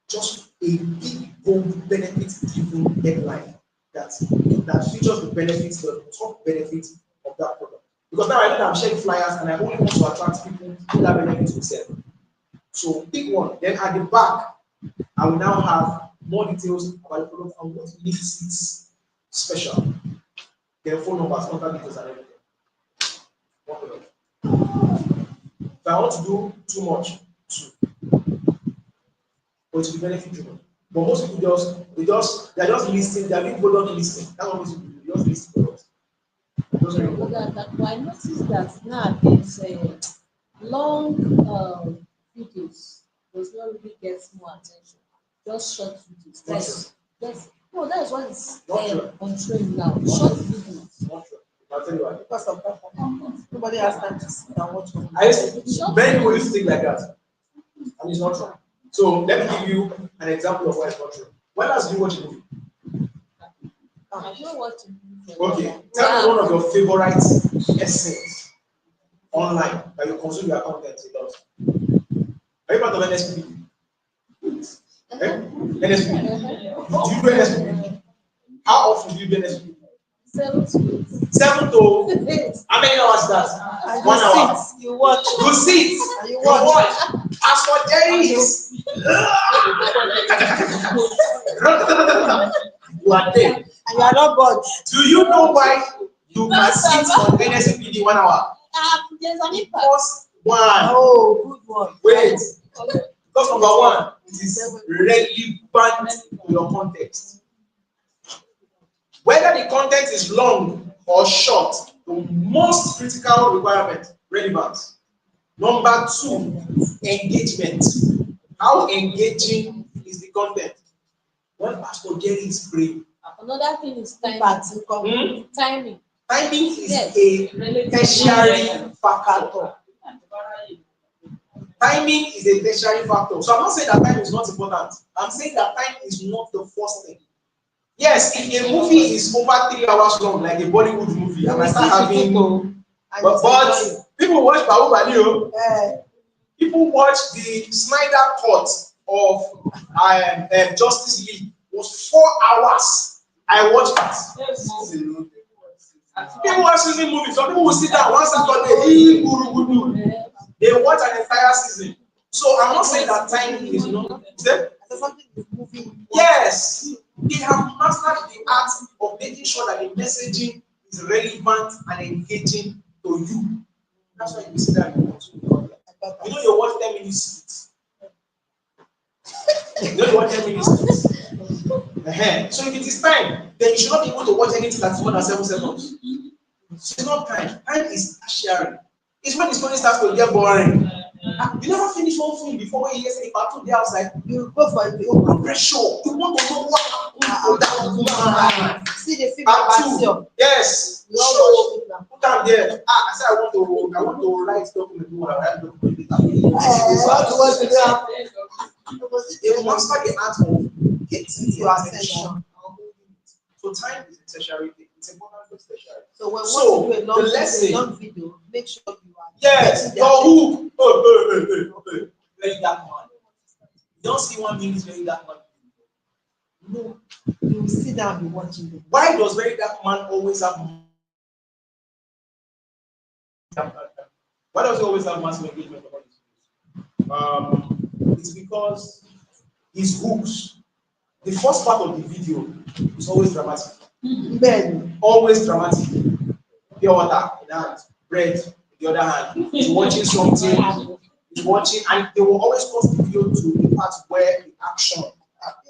just a big bold benefit given headline that features the benefits, the top benefits of that product. Because now I know that I'm sharing flyers and I only want to attract people who that benefit will sell. So pick one. Then at the back, I will now have more details about the product and what makes it special. Their phone numbers, contact details, and everything. One product. If I want to do too much, two. But it will benefit too much. But most people they're just listing, they're doing product listing. That's what most people do. They just list products. I noticed that nowadays long videos does not really get more attention. Just short videos. No, that is what is on trend now. Short videos. Not true. I'll tell you why. because of that. Nobody has time to sit and watch them. Many people used to think like that, and it's not true. So let me give you an example of why it's not true. When last did you watch a movie? I don't watch it. Okay, tell me one of your favorite essays online that you consume your content a lot. Are you part of NSP? NSP? Do you do NSP? How often do you do NSP? 7 to 8. 7 to how many hours is that? And 1 hour. You watch. You sit. And You watch. As for Jerry, you are there. And you are not bored. Do you know why you can sit on NSPD 1 hour? There's an impact. Because one. Oh, good one. Wait. Because number one, it is relevant to your context. Whether the content is long or short, the most critical requirement, relevance. Number two, engagement. How engaging is the content? When Pastor Jerry is praying. Another thing is timing. Timing. Timing is a tertiary factor. Timing is a tertiary factor. So I'm not saying that time is not important. I'm saying that time is not the first thing. Yes, if a movie is over 3 hours long, like a Bollywood movie, I might start having. But people watch Bahubali. People watch the Snyder cut of Justice League. It was 4 hours. I watched it. People watch season movies. Some people will sit down one Saturday. They watch an entire season. So I'm not saying that time is not. Yes, they have mastered the art of making sure that the messaging is relevant and engaging to you. That's why you see that you watch. You know, you watch 10 minutes. You don't watch 10 minutes. So if it is time, then you should not be able to watch anything that's more than 7 seconds. So it's not time. Time is sharing. It's when the story starts to get boring. You never finish one film before when you hear say part 2 dey outside. You go for the Pressure. You want to know what happened to that woman. see the film Part about 2. Yes. You all So watch it now. put am there. I said I want to write document. I write document later. What to do? They master the art of getting Your your attention. attention. So time is a tertiary thing. It's important for tertiary. So when So, you want to do the lesson- a long video, make sure you are Yes, getting your their hook. Oh. Very dark man. You don't see 1 minute very dark man. No. you will sit down and be watching them. Why does very dark man always have? Why does he always have massive engagement about his videos? It's because his hooks. The first part of the video is always dramatic. Ben, Always dramatic. Pure water in hand, bread in the other hand. He's watching something. He's watching, and they will always post the video to the part where the action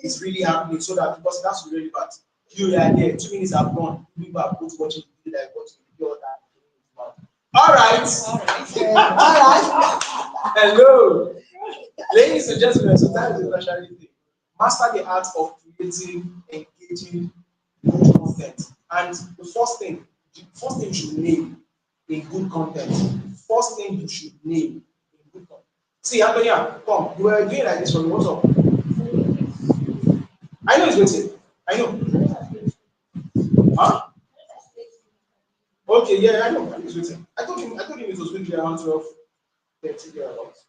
is really happening, so that because that's really relevant. You are there, 2 minutes have gone. People are both watching the video, like watching the video. All right. Hello, ladies and gentlemen. So that is the specialty. Master the art of creating engaging good content. And the first thing you should name in good content. First thing you should name in good content. See, Antonia, come. You were doing like this for me. What's up? I know it's waiting. I know. Huh? Okay, yeah, I know. It's waiting. I told him it was waiting around 12:30 thereabouts.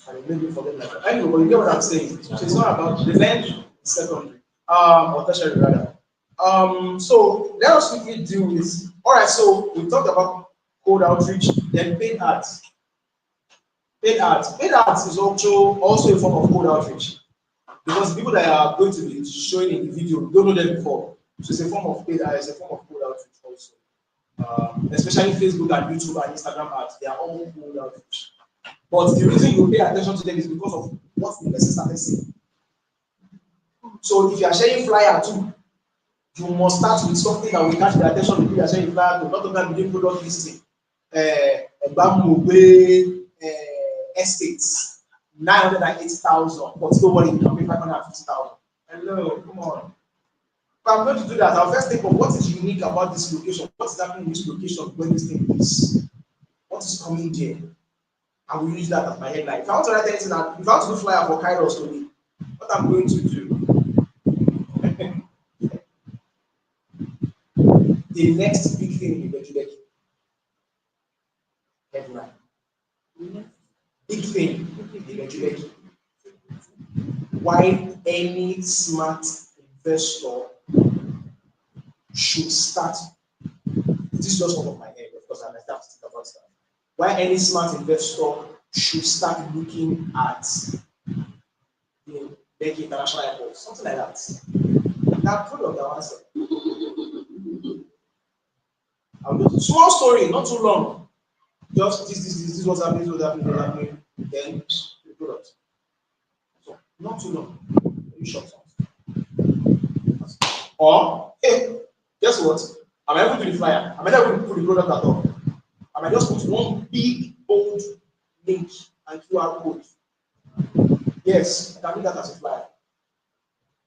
I maybe forget that. Anyway, but you get what I'm saying. So it's not about the then secondary, or tertiary rather. So let us quickly deal with. All right. So we talked about cold outreach, then paid ads. Paid ads is also a form of cold outreach because the people that are going to be showing in the video don't know them before. So it's a form of paid ads, it's a form of cold outreach also. Especially Facebook and YouTube and Instagram ads, they are all cold outreach. But the reason you pay attention to them is because of what the person started saying. So if you are sharing flyer too, you must start with something that will catch the attention of the people you are sharing flyer to. Not only doing product listing, estates, 980,000, but don't worry, you can pay 550,000. Hello, come on. If I'm going to do that, I'll first think of what is unique about this location. What is happening in this location when this thing is? What is coming there? I will use that as my headline. If I want to write anything, if I want to do flyer for Kairos today, what I'm going to do? The next big thing in the headline. Big thing in the why any smart investor should start. This is just one of my head, of course, I have to think about that. Why any smart investor should start looking at Lekki International Airport, something like that. That product I answer. I'll do small story, not too long. Just this what's happening, then the product. So not too long. Very short songs. Or hey, guess what? I'm able to do the flyer. I'm not able to put the product at all. I might just put one big bold link and QR code. Yes, I can do that as a flyer.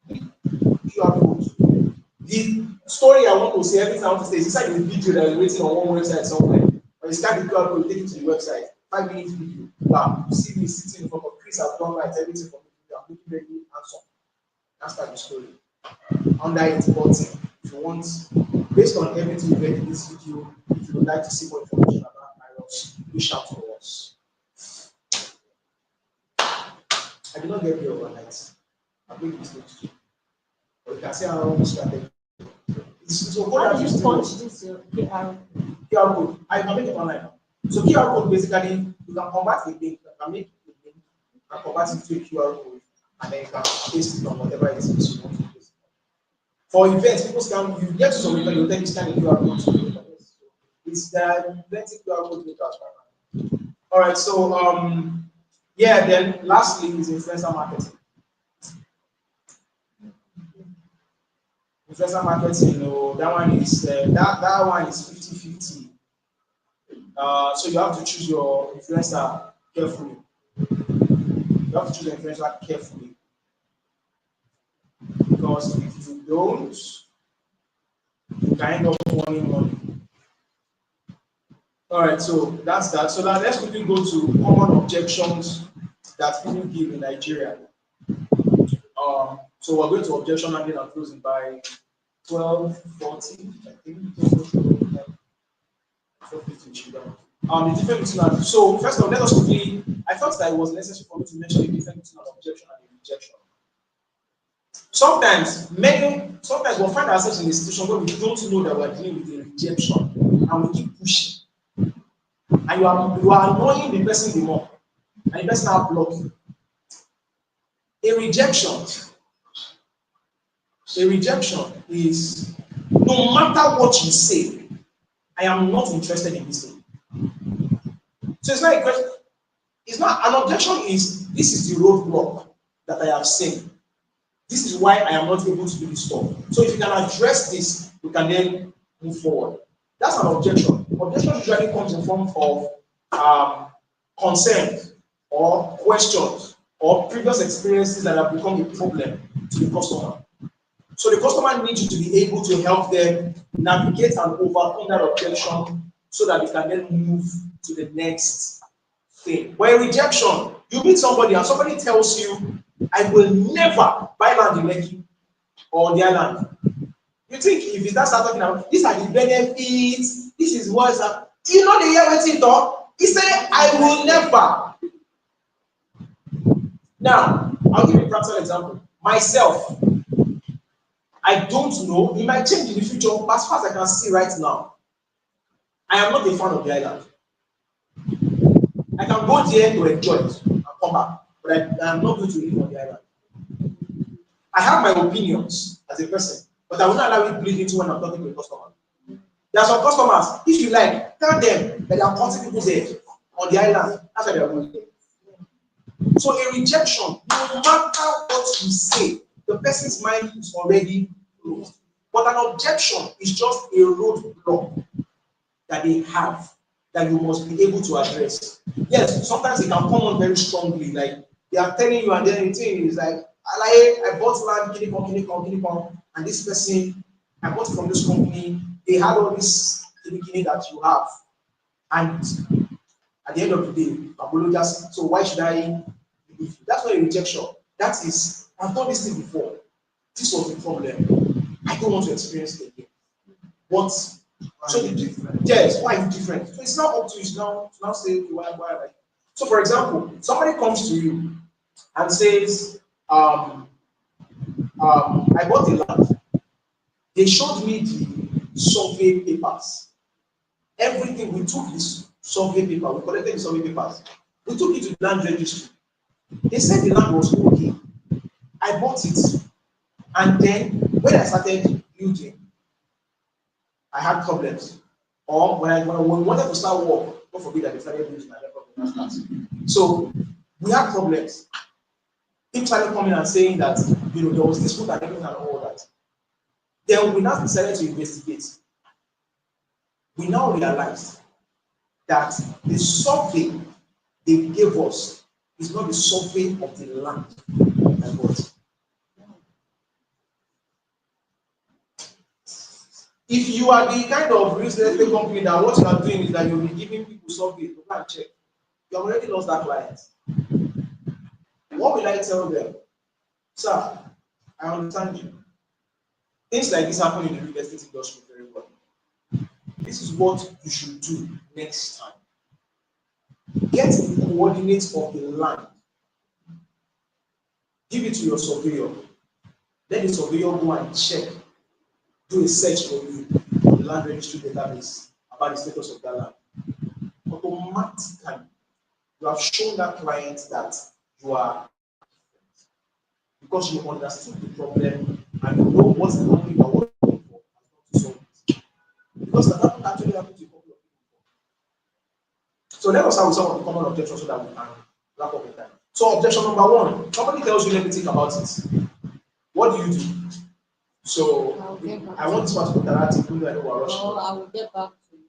QR code. The story I want to say, everything I want to say is inside the video that is waiting on one website somewhere. When you scan the QR code, take it to the website. 5 minutes video. Wow, you see me sitting in front of Chris, I've done right, everything for me. I'm looking very handsome. That's the story. Under it, button. If you want, based on everything you read in this video, if you would like to see more information about Kairos, reach out to us. I did not get here overnight. I made mistakes too. But you can see how this strategy. How do you punch this QR code? I can make it online. So QR code basically you can convert the link, you can make the link and convert it to a QR code, and then you can paste it on whatever it is you want to paste. For events, people scan, you get to some event, you take scan the QR code. It's that plenty QR code to transfer. All right, so Yeah, then lastly is influencer marketing. Influencer marketing, that one is that one is 50-50. So you have to choose your influencer carefully. You have to choose your influencer carefully because if you don't, you can end up earning money. All right, so that's that. So now let's quickly go to common objections that people give in Nigeria. So we're going to objection handling and closing by 12:40, I think. 12:50 should be done. The difference between so first of all, let us quickly. I thought that it was necessary for me to mention the difference between an objection and a rejection. Sometimes we'll find ourselves in a situation where we don't know that we're dealing with a rejection and we keep pushing. And you are annoying the person the more, and the person will block you. A rejection is no matter what you say, I am not interested in this thing. So it's not a question. It's not an objection. Is this is the roadblock that I have seen. This is why I am not able to do this stuff. So if you can address this, you can then move forward. That's an objection. Objection usually comes in form of concerns or questions or previous experiences that have become a problem to the customer. So the customer needs you to be able to help them navigate and overcome that objection so that they can then move to the next thing. But a rejection, you meet somebody and somebody tells you, I will never buy land in Lekki or their land. You think if you start talking about these are the benefits, this is what's up. You know the year waiting talk. He said, I will never. Now, I'll give you a practical example. Myself, I don't know. It might change in the future, but as far as I can see right now, I am not a fan of the island. I can go there to enjoy it and come back, but I am not going to live on the island. I have my opinions as a person, but I will not allow it bleed into when I'm talking to a customer. There are some customers, if you like, tell them that they are cutting people there on the island. That's why they are going. So a rejection, no matter what you say, the person's mind is already closed. But an objection is just a roadblock that they have that you must be able to address. Yes, sometimes it can come on very strongly, like they are telling you, and then the thing is like, I bought land, Kinikon, and this person, I bought it from this company, they had all this Kinikini that you have. And at the end of the day, just, so why should I believe you? That's not a rejection. That is, I've done this thing before. This was the problem. I don't want to experience it again. But so yes, why is it different? So it's not up to you to now say why. So for example, somebody comes to you and says, I bought the land. They showed me the survey papers. Everything, we took this survey paper, we collected the survey papers. We took it to the land registry. They said the land was okay. I bought it. And then when I started building, I had problems. Or when we wanted to start work, God forbid that they started building, I had problems. So we had problems. People started coming and saying that there was dispute and everything and all that. Then we now decided to investigate. We now realized that the survey they gave us is not the survey of the land I bought. If you are the kind of real estate company that what you are doing is that you'll be giving people survey to go and check, you have already lost that client. What will I tell them? Sir, I understand you. Things like this happen in the real estate industry very well. This is what you should do next time. Get the coordinates of the land. Give it to your surveyor. Let the surveyor go and check, do a search for you on the land registry database about the status of that land. Automatically, you have shown that client that you are, because you understood the problem and you know what the company you are working for to solve it. Because that actually happened to a couple of people. So let us have some of the common objections so that we can Lack of time. So objection number one, somebody tells you, let me think about it. What do you do? So I'll get back I want this one to put that even though I know we're or rushing. I will get back to you.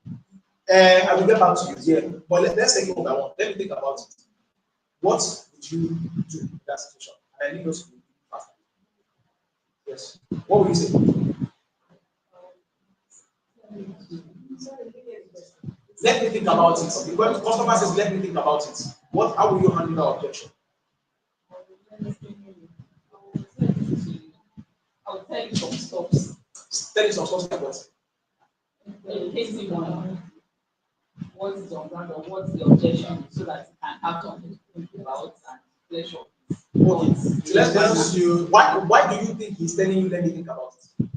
I will get back to you, yeah. But let's take it one by one. Let me think about it. What would you do in that situation? And I need us to be faster. Yes. What would you say? Let me think about it. Because the customer says, let me think about it. How will you handle that objection? I will tell you some stops. Tell you some stuff like what? In case you want, what is your ground or what's the objection so that you can have something to think about and pleasure. Okay. So let's ask you, why do you think he's telling you let me think about it?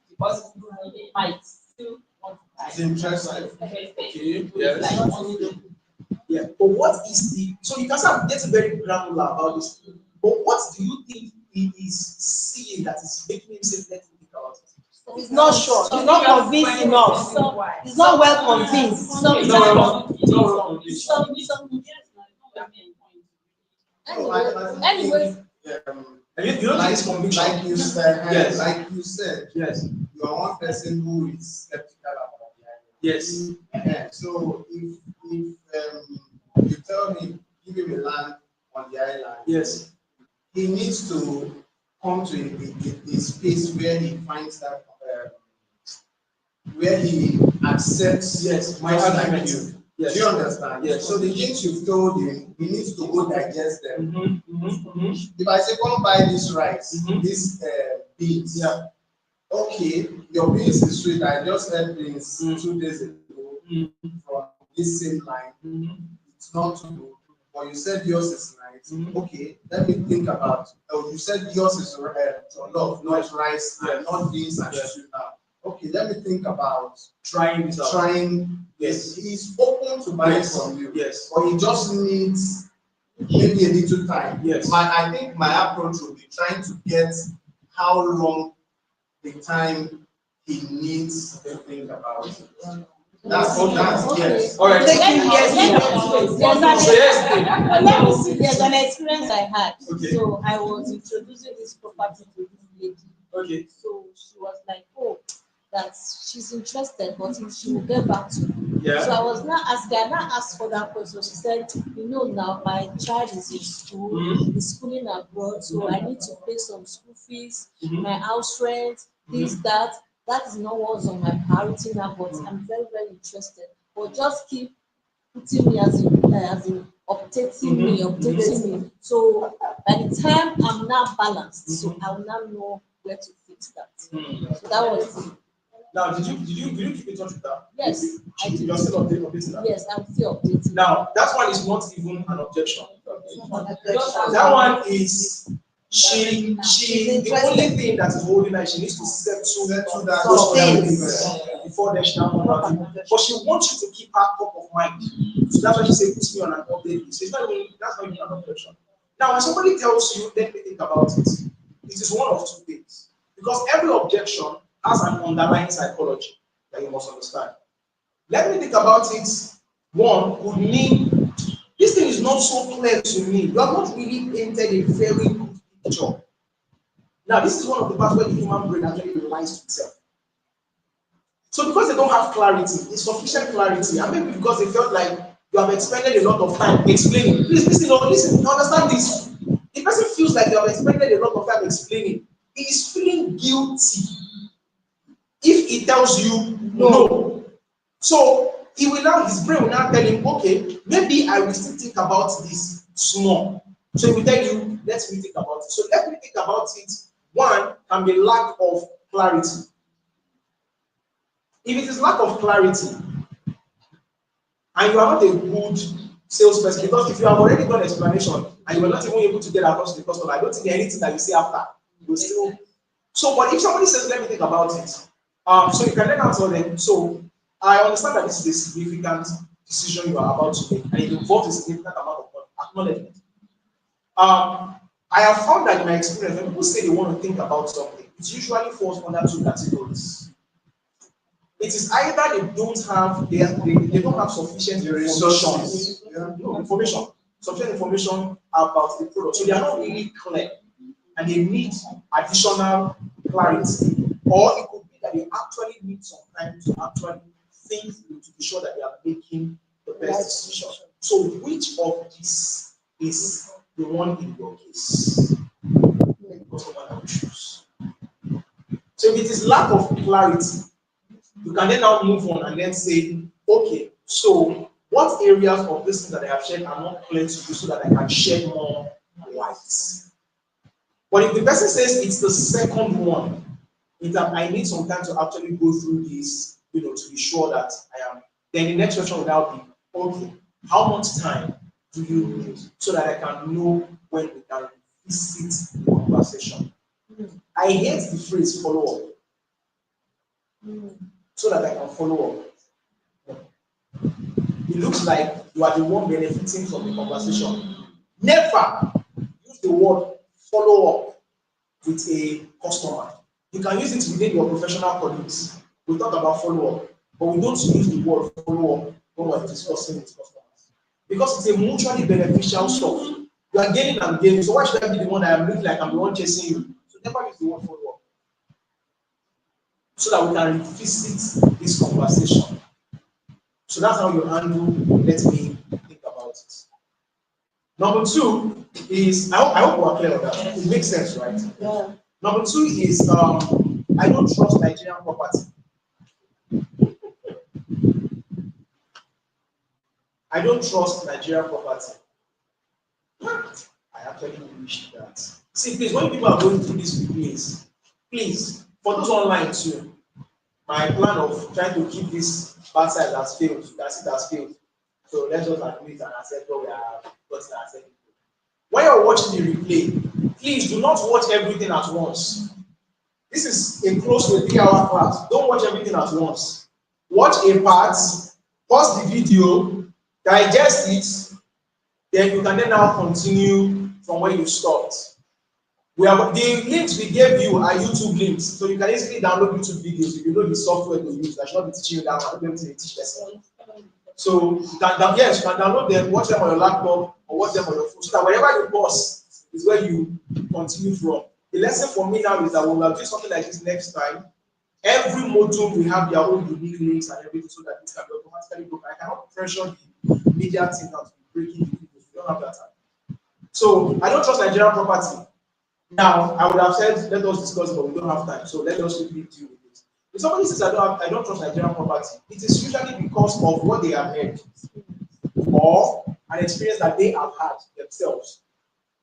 Because he might still want to It's interesting. Okay. Yes. Like, Yeah. But what is so you can start getting very granular about this. But what do you think he is seeing that is making him say let me think about it? he's not sure. He's not convinced enough. He's not well convinced. He's not well convinced. Anyway, And you don't think it's conviction. Like you said, Yes. like you said, Yes. you are one person who is skeptical about the idea. Yes. So if you tell me, give him a land on the island, Yes. he needs to come to a space where he finds that where he accepts Yes. just like you. Yes. Do you understand? Yes. So the things you've told him, he needs to go digest them. Mm-hmm. If I say, come buy this rice, Mhm. this beans, Yeah. okay, your beans is sweet. I just had beans 2 days ago from this same line. It's not too good, but you said yours is nice. Okay, let me think about. You said yours is jollof, not rice, and not beans and sweet. Okay, let me think about Trying this out. Yes, he's open to buying from you. Yes. But he just needs maybe a little time. Yes. I think my approach would be trying to get how long the time he needs to think about it. That's yes. All right. let me see. There's an experience I had. Okay. So I was introducing this property to this lady. Okay. So she was like, oh, that she's interested, but she will get back to me. Yeah. So I was not asking, I now asked for that question. She said, now my child is in school, is schooling abroad, so I need to pay some school fees, my house rent, this, that. That is not what's on my priority now, but I'm very, very interested. But just keep putting me as in updating me. So by the time I'm now balanced, so I will now know where to fix that. So that was it. Now, did you keep in touch with her? Yes, I did. You're still updating her? Yes, I'm still updating. Now, that one is not even an objection. That That one is the only thing that is holding her, she needs to settle that those things before then she can come back. But she wants you to keep her top of mind. So that's why she said, put me on an update list. So it's not even, that's not even an objection. Now, when somebody tells you, let me think about it, it is one of two things. Because every objection has an underlying psychology that you must understand. Let me think about it. One would mean this thing is not so clear to me. You have not really painted a very good picture. Now, this is one of the parts where the human brain actually relies to itself. So, because they don't have clarity, insufficient clarity, and maybe because they felt like you have expended a lot of time explaining. Please listen, understand this. The person feels like you have expended a lot of time explaining. He is feeling guilty if he tells you no. So his brain will now tell him, okay, maybe I will still think about this small. So he will tell you, let me think about it. So let me think about it. One can be lack of clarity. If it is lack of clarity, and you are not a good salesperson, because if you have already done explanation and you are not even able to get across to the customer, I don't think anything that you say after will still. So, but if somebody says, let me think about it, so you can then answer them. So, I understand that this is a significant decision you are about to make, and it involves a significant amount of acknowledgement. I have found that in my experience, when people say they want to think about something, it usually falls under two categories. It is either they don't have sufficient information. No information. sufficient information about the product. So they are not really clear and they need additional clarity. Or it could be that they actually need some time to actually think to be sure that they are making the best decision. So which of these is the one in your case? The customer will choose. So if it is lack of clarity, you can then now move on and then say, okay, so what areas of this thing that I have shared are not clear to you so that I can shed more light? But if the person says it's the second one, it's that I need some time to actually go through this, to be sure that I am, then the next question will now be, okay, how much time do you need so that I can know when we can visit the conversation? I hate the phrase follow up. So that I can follow up. It looks like you are the one benefiting from the conversation. Never use the word follow up with a customer. You can use it within your professional colleagues. We talk about follow up, but we don't use the word follow up when we're discussing with customers. Because it's a mutually beneficial stuff. You are gaining and gaining. So why should I be the one that I'm looking like I'm the one chasing you? So never use the word follow up. So that we can revisit this conversation. So that's how you handle, let me think about it. Number two is, I hope we're clear on that. It makes sense, right? Yeah. Number two is, I don't trust Nigerian property. I don't trust Nigerian property. I actually wish that. See, please, when people are going through this with please, for those online too, my plan of trying to keep this bad side has failed. That's it has failed. So let's just admit and accept what we are gotten ourselves. When you're watching the replay, please do not watch everything at once. This is a close to a 3-hour class. Don't watch everything at once. Watch a part, pause the video, digest it, then you can then now continue from where you stopped. The links we gave you are YouTube links, so you can easily download YouTube videos if you know the software to use. I should not be teaching you that. I don't be able to teach person. So you can download them, watch them on your laptop, or watch them on your phone, so that wherever you pause is where you continue from. The lesson for me now is that when we are doing something like this next time, every module will have their own unique links and everything, so that it can be automatically broken. I cannot pressure the media team now to be breaking the videos. We don't have that time. So I don't trust Nigerian property. Now, I would have said, let us discuss it, but we don't have time. So let us quickly deal with it. If somebody says, I don't trust Nigerian property, it is usually because of what they have heard or an experience that they have had themselves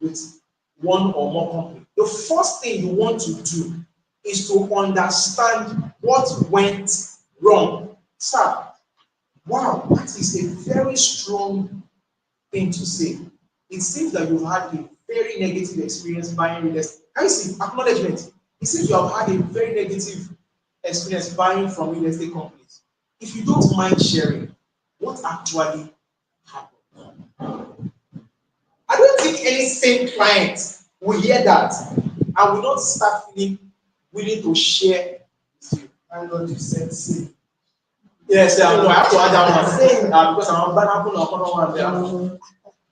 with one or more company. The first thing you want to do is to understand what went wrong. Sir, wow, that is a very strong thing to say. It seems that you've had a very negative experience buying real estate. Can you see acknowledgement? It seems you have had a very negative experience buying from real estate companies. If you don't mind sharing, what actually happened? I don't think any sane client will hear that and will not start feeling willing to share with you. And what you said, see. Yes, I have to add that one because I'm one there.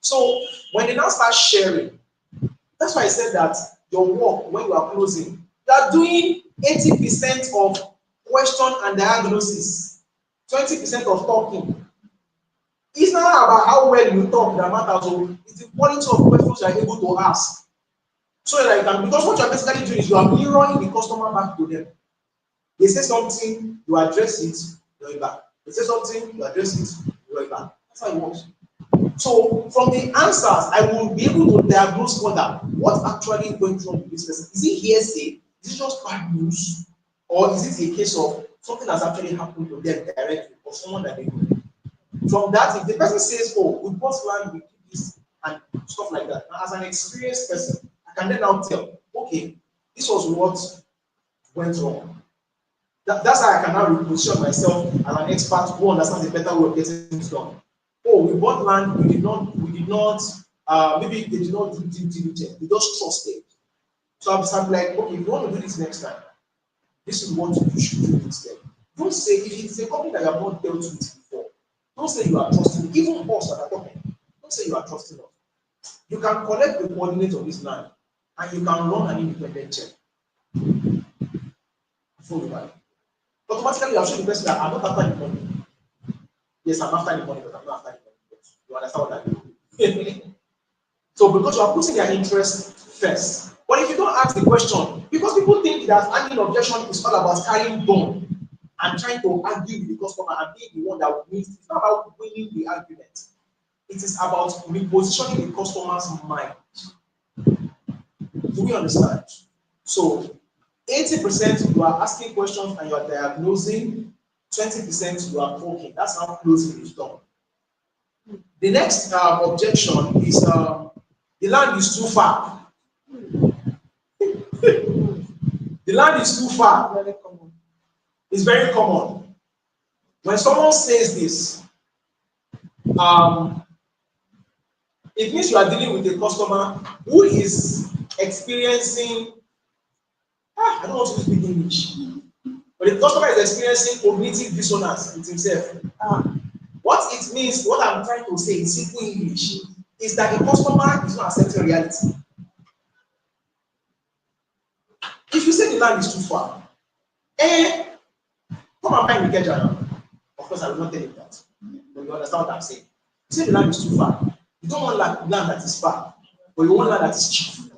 So when they now start sharing, that's why I said that your work, when you are closing, you are doing 80% of question and diagnosis, 20% of talking. It's not about how well you talk that matters, so it's the quality of questions you are able to ask. So that you can, because what you are basically doing is you are mirroring the customer back to them. They say something, you address it, you're back. They say something, you address it, you're back. That's how it works. So from the answers, I will be able to diagnose further what actually went wrong with this person. Is it hearsay? Is it just bad news? Or is it a case of something has actually happened to them directly or someone that they know? From that, if the person says, oh, we bought land, we keep this, and stuff like that. Now, as an experienced person, I can then now tell, okay, this was what went wrong. That's how I can now reposition myself as an expert who understands a better way of getting things done. Oh, we bought land, we did not, maybe they did not do due diligence, we just trusted. So I'm like, okay, if you want to do this next time, this is what you should do instead. Don't say, if it's a company that you have not dealt with before, don't say you are trusting, even us that are talking, don't say you are trusting us. you can collect the coordinate of this land and you can run an independent check. Follow that. Automatically, you are showing the person that I'm not after the money. Yes, I'm after the money, but I'm not after the money. But you understand what I mean? So because you are putting their interest first. But if you don't ask the question, because people think that handling objection is all about carrying bone and trying to argue with the customer and being the one that wins. It's not about winning the argument. It is about repositioning the customer's mind. Do we understand? So 80% you are asking questions and you are diagnosing, 20% you are talking. That's how closing is done. The next objection is the land is too far. The land is too far. Very common. It's very common. When someone says this, it means you are dealing with a customer who is experiencing, I don't want to speak English, but the customer is experiencing cognitive dissonance with himself. What it means, what I'm trying to say in simple English, is that the customer is not accepting reality. If you say the land is too far, come and buy in Ikeja now. Of course, I will not tell you that. But you understand what I'm saying. You say the land is too far. You don't want land that is far, but you want land that is cheap.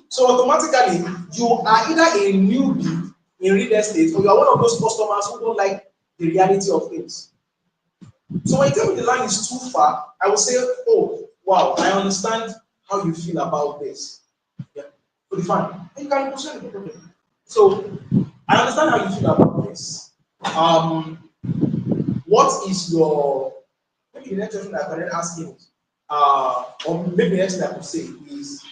So automatically, you are either a newbie in real estate or you are one of those customers who don't like the reality of things. So when you tell me the land is too far, I will say, oh, wow, I understand how you feel about this. Yeah, so fine. You can question the problem. So I understand how you feel about this. What is your, maybe the next question I can then ask him, or maybe the next thing I could say is,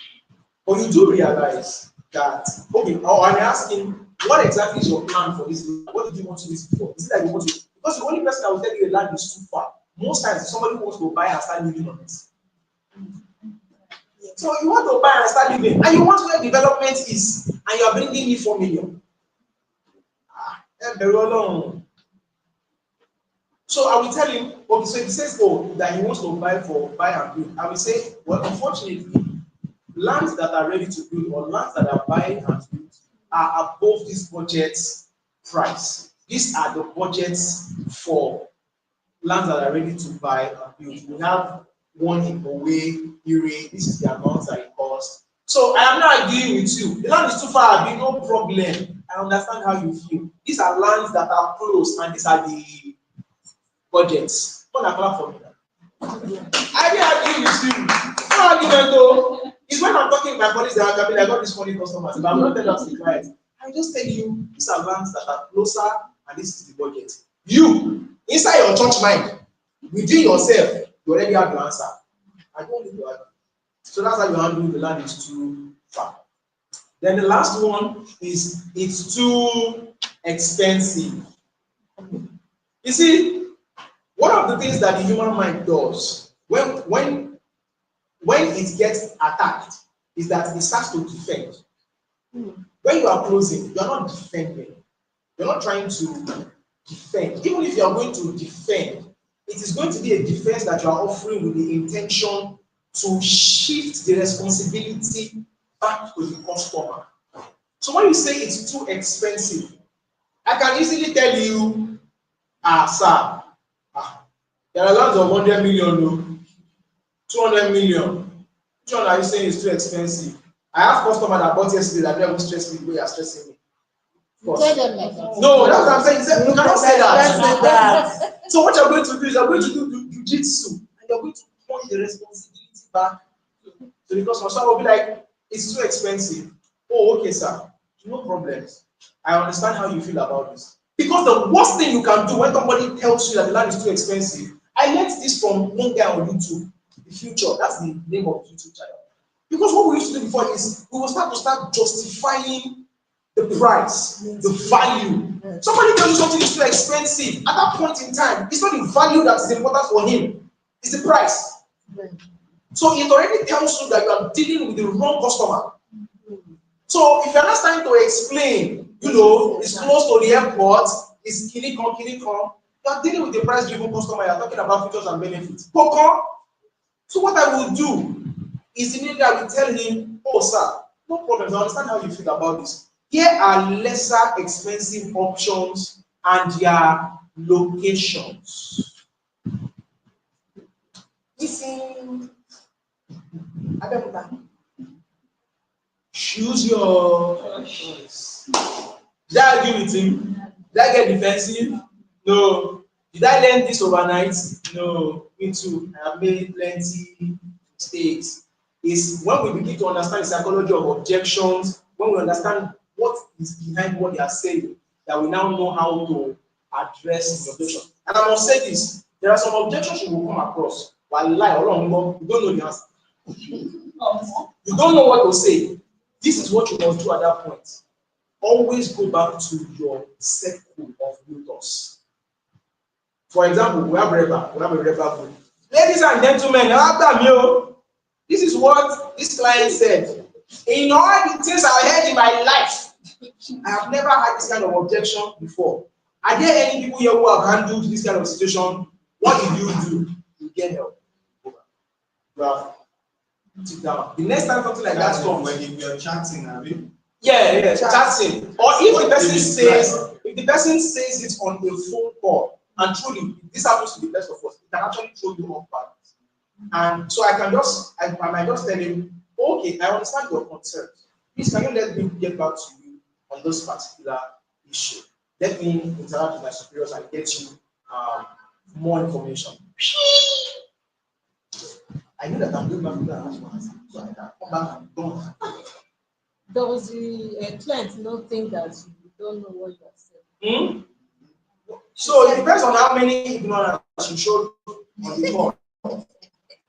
but you do realize that, okay, or I ask him, what exactly is your plan for this land? What did you want to do this for? Is it that you want to, because the only person that will tell you the land is too far, most times somebody wants to buy and start living on it. So you want to buy and start living, and you want where development is, and you are bringing me 4 million. So I will tell him, okay, so if he says, oh, that he wants to buy and build, I will say, well, unfortunately, lands that are ready to build or lands that are buying and build are above this budget price. These are the budgets for lands that are ready to buy and build. We have one in Owe, Ire, this is the amount that it costs. So I am not agreeing with you. The land is too far, be no problem. I understand how you feel. These are lands that are close, and these are the budgets. What I clap for me now. I didn't argue with you. No argument though. It's when I'm talking with my colleagues that I got this funny customers, but I'm not telling us the client. I just tell you, these are lands that are closer, and this is the budget. You, inside your church mind, within yourself, you already have your answer. I don't need to argue. So that's how you handle the land is too far. Then the last one is it's too expensive. You see, one of the things that the human mind does when it gets attacked is that it starts to defend. When you are closing, you are not defending. You're not trying to defend. Even if you are going to defend, it is going to be a defense that you are offering with the intention to shift the responsibility back to the customer. So when you say it's too expensive, I can easily tell you, sir, there are lands of 100 million, 200 million. Which one are you saying is too expensive? I have customers that bought yesterday that never stress me the way you are stressing me. Tell them like that. No, that's what I'm saying. You cannot say that. So what you're going to do is you're going to do jiu-jitsu, and you're going to point the responsibility back to the customer. So I will be like, it's too expensive. Oh, okay, sir. No problems. I understand how you feel about this. Because the worst thing you can do when somebody tells you that the land is too expensive, I learned this from one guy on YouTube, The Future. That's the name of the YouTube channel. Because what we used to do before is we will start justifying the price, the value. Somebody tells you something is too expensive. At that point in time, it's not the value that is important for him, it's the price. So it already tells you that you are dealing with the wrong customer. So if you're not starting to explain, it's close to the airport, it's kinikon, you're dealing with a price-driven customer, you're talking about features and benefits. So what I will do Is immediately I will tell him, oh sir, no problem, I understand how you feel about this. Here are lesser expensive options and their locations. Listen, Abeokuta, choose your choice. Did I argue with him? Did I get defensive? No. Did I learn this overnight? No. Me too. I have made plenty mistakes. Is when we begin to understand the psychology of objections, when we understand what is behind what they are saying, that we now know how to address the objection. And I must say this, there are some objections you will come across. While lie, you don't know the answer. You don't know what to say. This is what you must do at that point. Always go back to your circle of mentors. For example, we have a Reba group. Ladies and gentlemen, after me, this is what this client said. In all the things I heard in my life, I have never had this kind of objection before. Are there any people here who have handled this kind of situation? What did you do? You get help. You have sit down. The next time something like that comes, when you're chatting, I mean. Yeah, chatting. Or if the person says it on a phone call, and truly, this happens to the best of us, it can actually throw you off balance. And so I might just tell him, okay, I understand your concerns. Please, can you let me get back to you on this particular issue? Let me interact with my superiors and get you more information. I know that I'm doing my so I can come back and don't. Does the client not think that you don't know what you are saying? So it depends on how many ignorance you show on the call.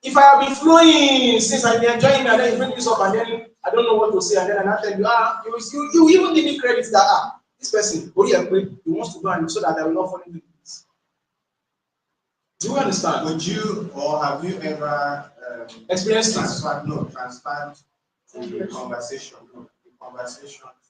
If I have been flowing since I've been enjoying it, and then you bring this up, and then I don't know what to say, and then I tell you, you even give me credit that this person, he wants to go and so that I will not fall into this. Do you understand? Would you or have you ever experienced this? Transferred the conversation to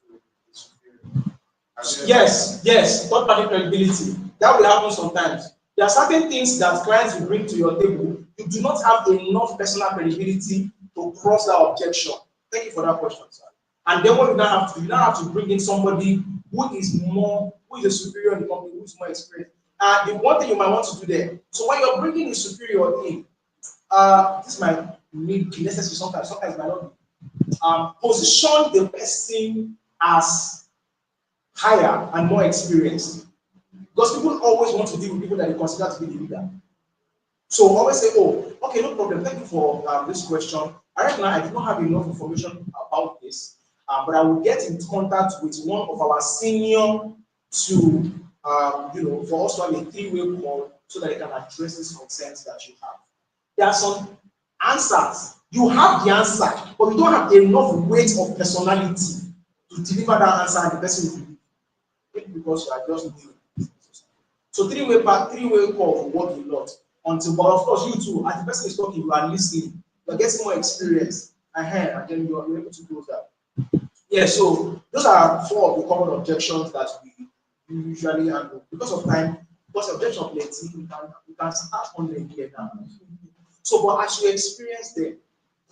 the superior? Yes, third party credibility. That will happen sometimes. There are certain things that clients will bring to your table. You do not have enough personal credibility to cross that objection. Thank you for that question, sir. And then what you now have to do, you now have to bring in somebody who is a superior in the company, who is more experienced. And the one thing you might want to do there, so when you're bringing a superior in, this might be necessary sometimes it might not be. Position the person as higher and more experienced. Because people always want to deal with people that they consider to be the leader. So always say, oh, okay, no problem. Thank you for this question. Right now, I do not have enough information about this, but I will get in contact with one of our senior to, for us to have a three-way call so that they can address these concerns that you have. There are some answers. You have the answer, but you don't have enough weight of personality to deliver that answer and the person will believe. Maybe because you are just new. So three-way call will work a lot. But of course, you too, as the person is talking, you are listening, you are getting more experience, and then you are able to close that. Yeah, so those are 4 of the common objections that we usually handle. Because of time, because objection plenty, we can start on them here now. So, but as you experience them,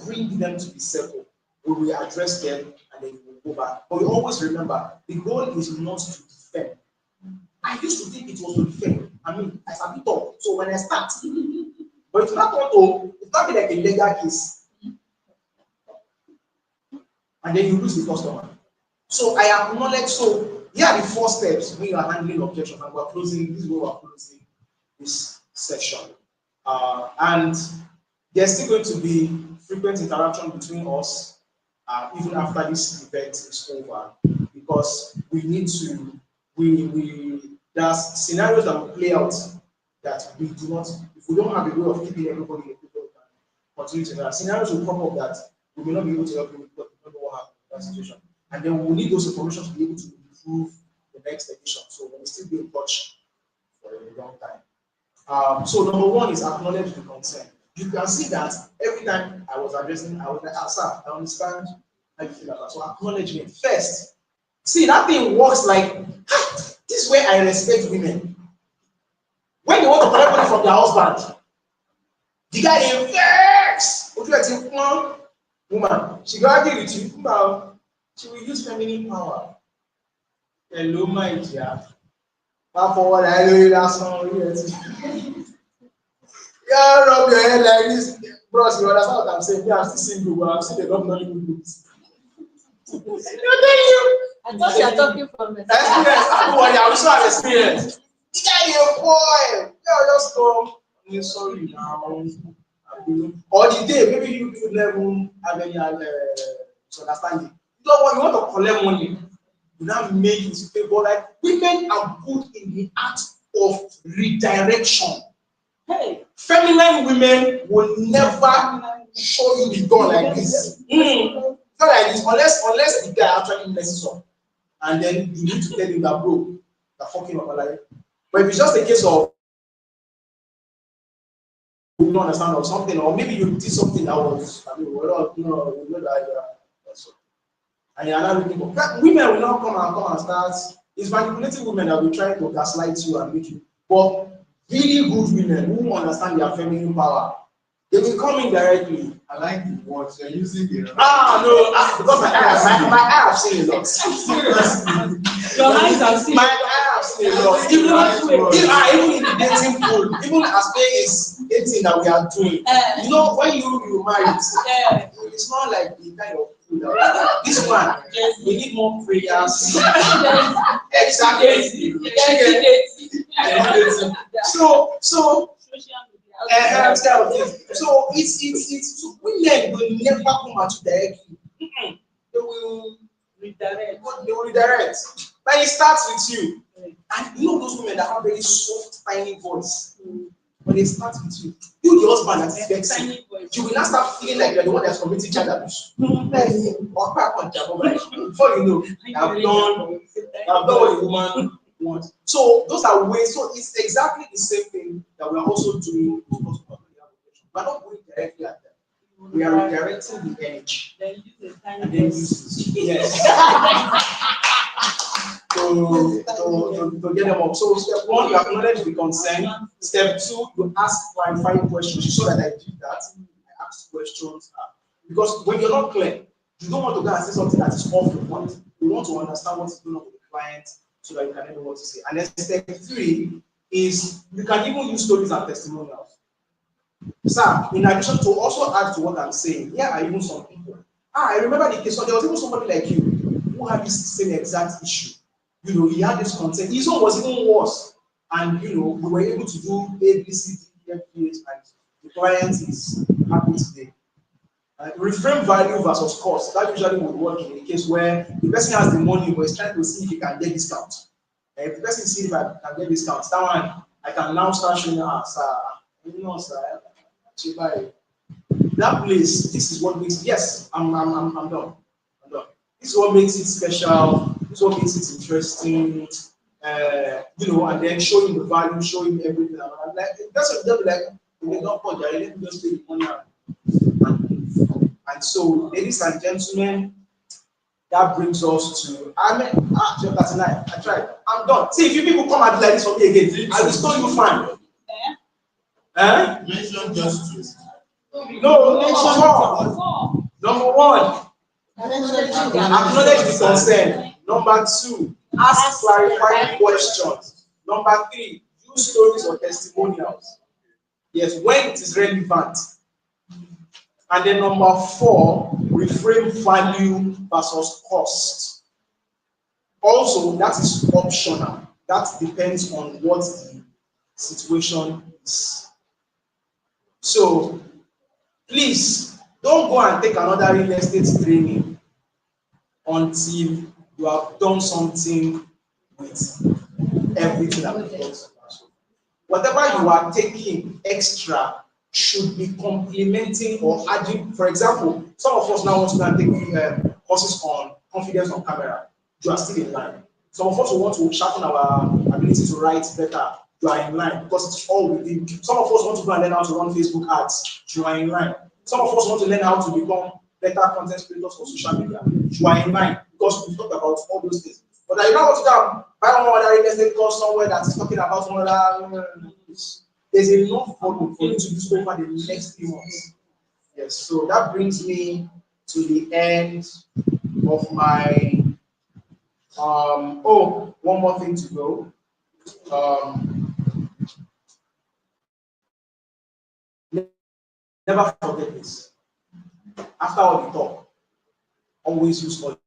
bring them to the circle. We will address them and then we will go back. But we always remember, the goal is not to defend. I used to think it was to defend. I mean, I started talk. So when I start, but it's not be like a legal case. And then you lose the customer. So I acknowledge, so here are the 4 steps when you are handling objections, and we're closing, this is where we're closing this session. And there's still going to be frequent interaction between us, even after this event is over, because we need to, there's scenarios that will play out that we do not, if we don't have a way of keeping everybody in the people can continue to interact. Scenarios will come up that we may not be able to help you because we don't know what happened in that situation. And then we will need those information to be able to improve the next edition. So we'll still be in touch for a long time. So number 1 is acknowledge the concern. You can see that every time I was addressing, I was like, sir, I understand how you feel about that. So acknowledgement first. See, that thing works like, this is where I respect women. When they want to collect money from their husband, the guy in vex. woman, she go argue with you, now she will use feminine power. Hello, my dear. Fast forward, I know that song. Yes. Yeah, rub your head like this. Bros, you understand what I'm saying? Me, I'm still single, but I'm still a lot of Nollywood movies. You tell you. I thought you are talking from Experience. Don't worry, I also have experience. You got your boy. Yeah, just come. I'm sorry now. Or the day, maybe you could never have any misunderstanding. You know what? You want to collect money. You now make it people like women are good in the art of redirection. Hey, Feminine women will never show you the door like this. Not like this, unless the guy actually messes up. And then you need to tell him that, bro, you're fucking up my life. But if it's just a case of you don't understand or something, or maybe you did something that was, I mean, well, you know that and you're not looking for that, women will not come and start. It's manipulating women that will try to gaslight you and make you. But really good women who understand their feminine power, they will come in directly. I like the words you're using the Because my eye have seen a lot. your eyes have seen. My eye have seen a lot. Even in the dating pool, even as there is dating that we are doing, you know, when you marry, it's not like the kind of pool that this one. We need more prayers. Exactly. So so it's so women will never come at you directly. They will redirect. They will redirect. But it starts with you. And you know those women that have very soft, tiny voice. When they start with you, the husband that is vexing, you will not start feeling like you're the one that's committing child abuse. Before you know, I've done what the woman wants. So those are ways. So it's exactly the same thing that we are also doing. We're not going directly at them. We are redirecting the energy. Then use a And then use it. Yes. to get them up. So step one, you acknowledge the consent. Step two, you ask clarifying questions. You saw that I did that. I asked questions. Because when you're not clear, you don't want to go and say something that is off the point. You want to understand what is going on with the client so that you can know what to say. And then step three is you can even use stories and testimonials. Sir, in addition to also add to what I'm saying, here are even some people. I remember the case, so there was even somebody like you who had this same exact issue. You know, he had this content. His own was even worse. And, you know, we were able to do A, B, C, D, F, G, H, and the client is happy today. Reframe value versus cost. That usually would work in a case where the person has the money but is trying to see if he can get discount. If the person sees if I can get discounts, that one, I can now start showing her, sir, you know, sir, that place, this is what makes, yes, I'm done. I'm done. This is what makes it special. This is what makes it interesting. You know, and then showing the value, showing everything. I'm like, that's what they'll be like, they don't put that, let me just pay the money and so, ladies and gentlemen, that brings us to chapter 39. I tried. I'm done. See, if you people come and do like this for me again, I will stone you fine. Mention justice. No, mention four. Number one, acknowledge the consent. Number two, ask clarifying questions. Number three, use stories or testimonials. Yes, when it is relevant. And then number four, reframe value versus cost. Also, that is optional. That depends on what the situation is. So, please don't go and take another real estate training until you have done something with everything that we've got. Whatever you are taking extra should be complementing or adding. For example, some of us now want to go and take courses on confidence on camera. You are still in line. Some of us want to sharpen our ability to write better. You are in line because it's all within. Some of us want to go and learn how to run Facebook ads. You are in line. Some of us want to learn how to become better content creators for social media. You are in line because we talked about all those things. But I don't want to go and buy one other real estate course somewhere that is talking about one other. There's enough for you to do over the next few months. Yes, so that brings me to the end of my oh, one more thing to go. Never forget this. After all the talk, always use all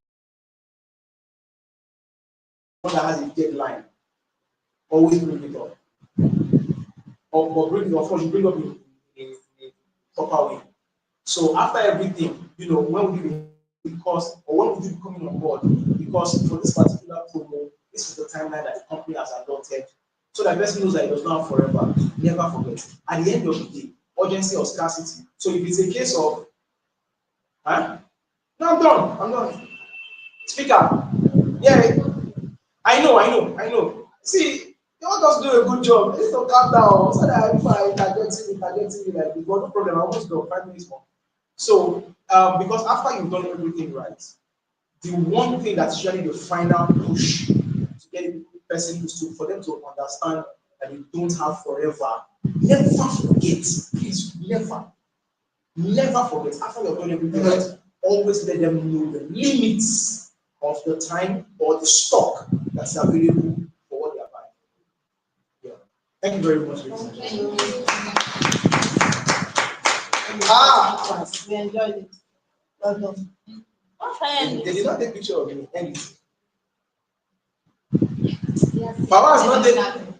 that has a deadline. Always bring it up. But bring it up, of course, you bring up in a proper way. So after everything, when we do the course or when we do coming on board, because for this particular promo, this is the timeline that the company has adopted. So that person knows that it does not have forever. Never forget. At the end of the day, urgency or scarcity. So if it's a case of, huh? No, I'm done. Speaker. Yeah, I know. See, you want us to do a good job. Let's not calm down. So that if I targeting you like before, no problem. I almost done 5 minutes more. So, because after you've done everything right, the one thing that's usually the final push to get the person to for them to understand that you don't have forever. Never forget, please, never forget. After you've done everything right, always let them know the limits of the time or the stock that's available for what they are buying. Yeah. Thank you very much, ladies and gentlemen. We enjoyed it. Well done. They did not take picture of me. Anything. Yes. Baba has not taken.